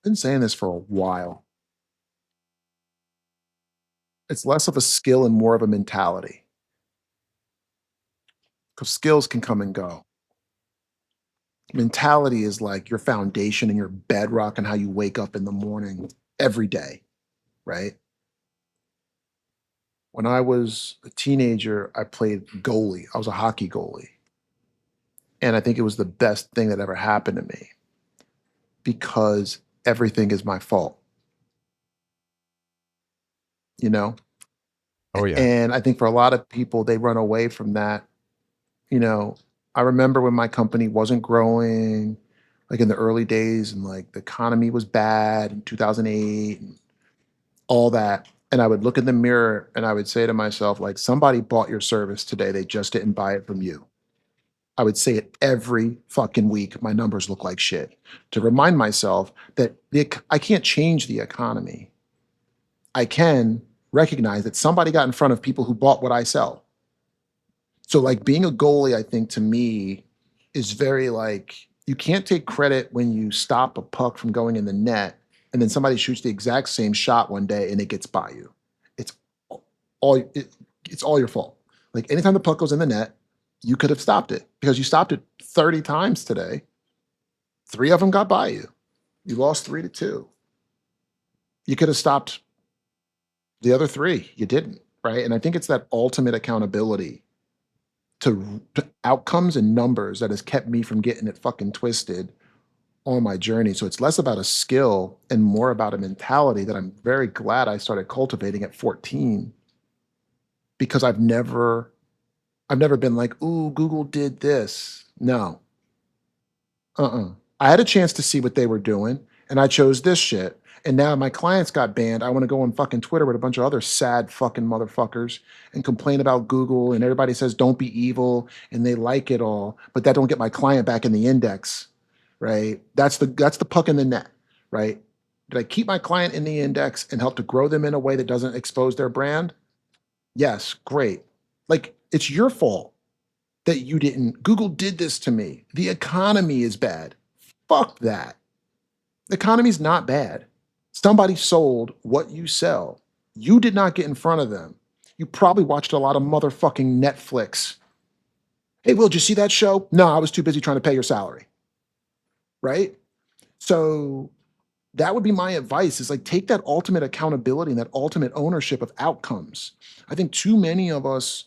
Been saying this for a while. It's less of a skill and more of a mentality. Because skills can come and go. Mentality is like your foundation and your bedrock and how you wake up in the morning every day, right? When I was a teenager, I played goalie. I was a hockey goalie. And I think it was the best thing that ever happened to me because everything is my fault, you know? Oh yeah. And I think for a lot of people, they run away from that. You know, I remember when my company wasn't growing, like in the early days, and like the economy was bad in 2008 and all that. And I would look in the mirror and I would say to myself, like, somebody bought your service today. They just didn't buy it from you. I would say it every fucking week. My numbers look like shit to remind myself that I can't change the economy. I can recognize that somebody got in front of people who bought what I sell. So like being a goalie, I think to me is very like you can't take credit when you stop a puck from going in the net and then somebody shoots the exact same shot one day and it gets by you. It's all it's all your fault. Like anytime the puck goes in the net, you could have stopped it because you stopped it 30 times today. 3 of them got by you. You lost 3-2. You could have stopped the other 3. You didn't, right? And I think it's that ultimate accountability to outcomes and numbers that has kept me from getting it fucking twisted on my journey. So it's less about a skill and more about a mentality that I'm very glad I started cultivating at 14 because I've never been like, "Ooh, Google did this." No. I had a chance to see what they were doing, and I chose this shit. And now my clients got banned. I want to go on fucking Twitter with a bunch of other sad fucking motherfuckers and complain about Google. And everybody says don't be evil, and they like it all, but that don't get my client back in the index, right? That's the puck in the net, right? Did I keep my client in the index and help to grow them in a way that doesn't expose their brand? Yes, great. Like it's your fault that you didn't. Google did this to me. The economy is bad. Fuck that. The economy's not bad. Somebody sold what you sell. You did not get in front of them. You probably watched a lot of motherfucking Netflix. Hey, Will, did you see that show? No, I was too busy trying to pay your salary. Right? So that would be my advice is like take that ultimate accountability and that ultimate ownership of outcomes. I think too many of us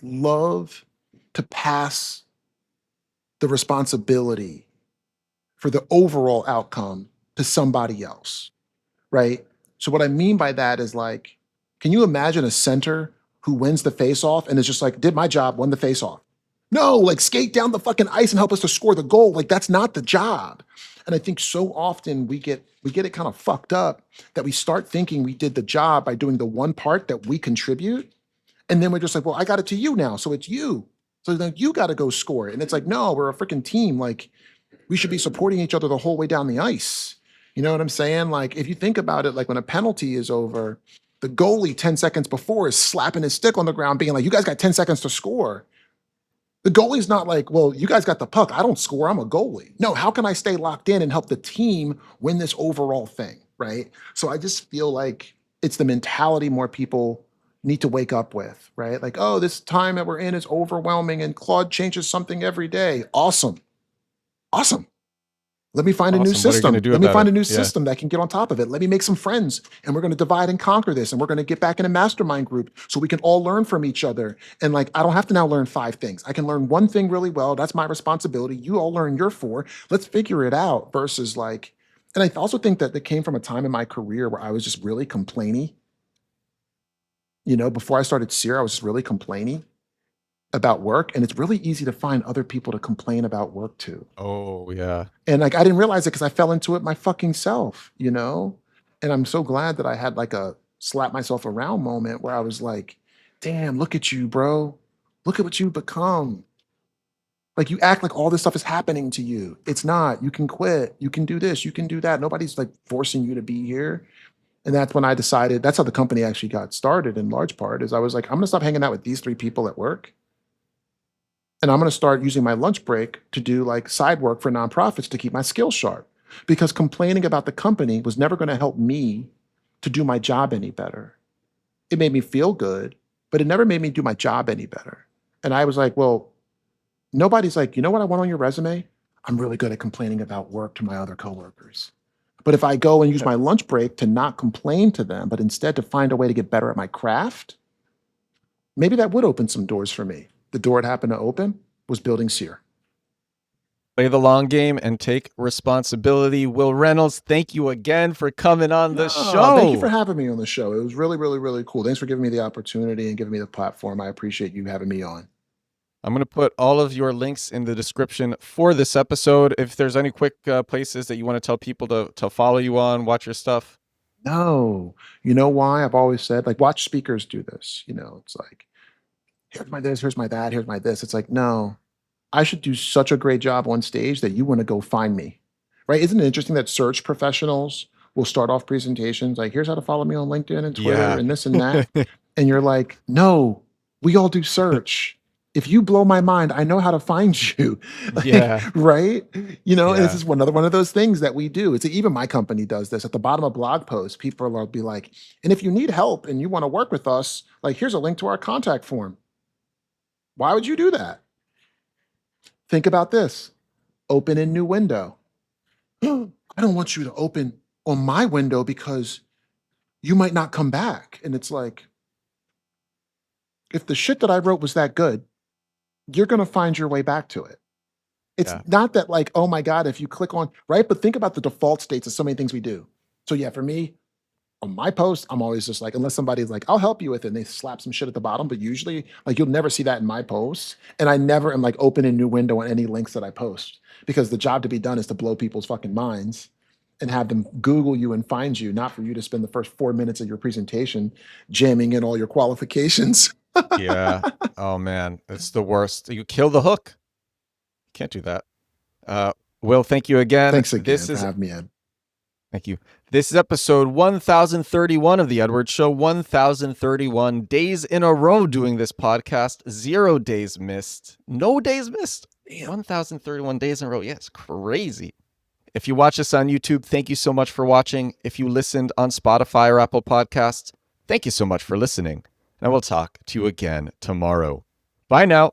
love to pass the responsibility for the overall outcome to somebody else, right? So what I mean by that is like, can you imagine a center who wins the face-off and is just like, did my job, won the face-off? No, like skate down the fucking ice and help us to score the goal. Like that's not the job. And I think so often we get it kind of fucked up that we start thinking we did the job by doing the one part that we contribute. And then we're just like, well, I got it to you now. So it's you. So then you got to go score it. And it's like, no, we're a freaking team. Like we should be supporting each other the whole way down the ice. You know what I'm saying? Like if you think about it, like when a penalty is over, the goalie 10 seconds before is slapping his stick on the ground, being like, you guys got 10 seconds to score. The goalie's not like, well, you guys got the puck. I don't score. I'm a goalie. No, how can I stay locked in and help the team win this overall thing? Right. So I just feel like it's the mentality more people need to wake up with, right? Like, oh, this time that we're in is overwhelming and Claude changes something every day. Awesome. Awesome. Let me find a new Awesome. What are you going to system. do Let me about find it? a new Yeah. system that can get on top of it. Let me make some friends and we're going to divide and conquer this. And we're going to get back in a mastermind group so we can all learn from each other. And like, I don't have to now learn 5 things. I can learn one thing really well. That's my responsibility. You all learn your 4. Let's figure it out versus like, and I also think that came from a time in my career where I was just really complainy. You know, before I started Seer, I was just really complaining about work. And it's really easy to find other people to complain about work to. Oh yeah. And like I didn't realize it because I fell into it my fucking self, you know? And I'm so glad that I had like a slap myself around moment where I was like, damn, look at you, bro. Look at what you've become. Like you act like all this stuff is happening to you. It's not. You can quit. You can do this. You can do that. Nobody's like forcing you to be here. And that's when I decided that's how the company actually got started in large part is I was like, I'm gonna stop hanging out with these 3 people at work. And I'm going to start using my lunch break to do like side work for nonprofits to keep my skills sharp. Because complaining about the company was never going to help me to do my job any better. It made me feel good, but it never made me do my job any better. And I was like, well, nobody's like, you know what I want on your resume? I'm really good at complaining about work to my other coworkers. But if I go and use my lunch break to not complain to them, but instead to find a way to get better at my craft, maybe that would open some doors for me. The door it happened to open was building Seer. Play the long game and take responsibility. Wil Reynolds, thank you again for coming on the show. Thank you for having me on the show. It was really, really, really cool. Thanks for giving me the opportunity and giving me the platform. I appreciate you having me on. I'm going to put all of your links in the description for this episode. If there's any quick places that you want to tell people to follow you on, watch your stuff. No, you know why? I've always said, like, watch speakers do this. You know, it's like, here's my this, here's my that, here's my this. It's like, no, I should do such a great job on stage that you want to go find me, right? Isn't it interesting that search professionals will start off presentations like, here's how to follow me on LinkedIn and Twitter and this and that. And you're like, no, we all do search. If you blow my mind, I know how to find you. Like, Yeah. right? You know, and Yeah. this is another one of those things that we do. It's even my company does this. At the bottom of blog posts, people will be like, and if you need help and you want to work with us, like, here's a link to our contact form. Why would you do that? Think about this. Open in new window. I don't want you to open on my window because you might not come back. And it's like, if the shit that I wrote was that good, you're going to find your way back to it. It's not that like, oh my God, if you click on, right? But think about the default states of so many things we do. So yeah, for me, on my post, I'm always just like, unless somebody's like, I'll help you with it, and they slap some shit at the bottom, but usually like you'll never see that in my posts. And I never am like open a new window on any links that I post, because the job to be done is to blow people's fucking minds and have them Google you and find you, not for you to spend the first 4 minutes of your presentation jamming in all your qualifications. Yeah. Oh man, it's the worst. You kill the hook. Can't do that. Wil, thank you again. Thanks again for having me, Ed. Thank you. This is episode 1031 of The Edwards Show. 1031 days in a row doing this podcast. 0 days missed. No days missed. Damn. 1031 days in a row. Yeah, it's crazy. If you watch us on YouTube, thank you so much for watching. If you listened on Spotify or Apple Podcasts, thank you so much for listening. And I will talk to you again tomorrow. Bye now.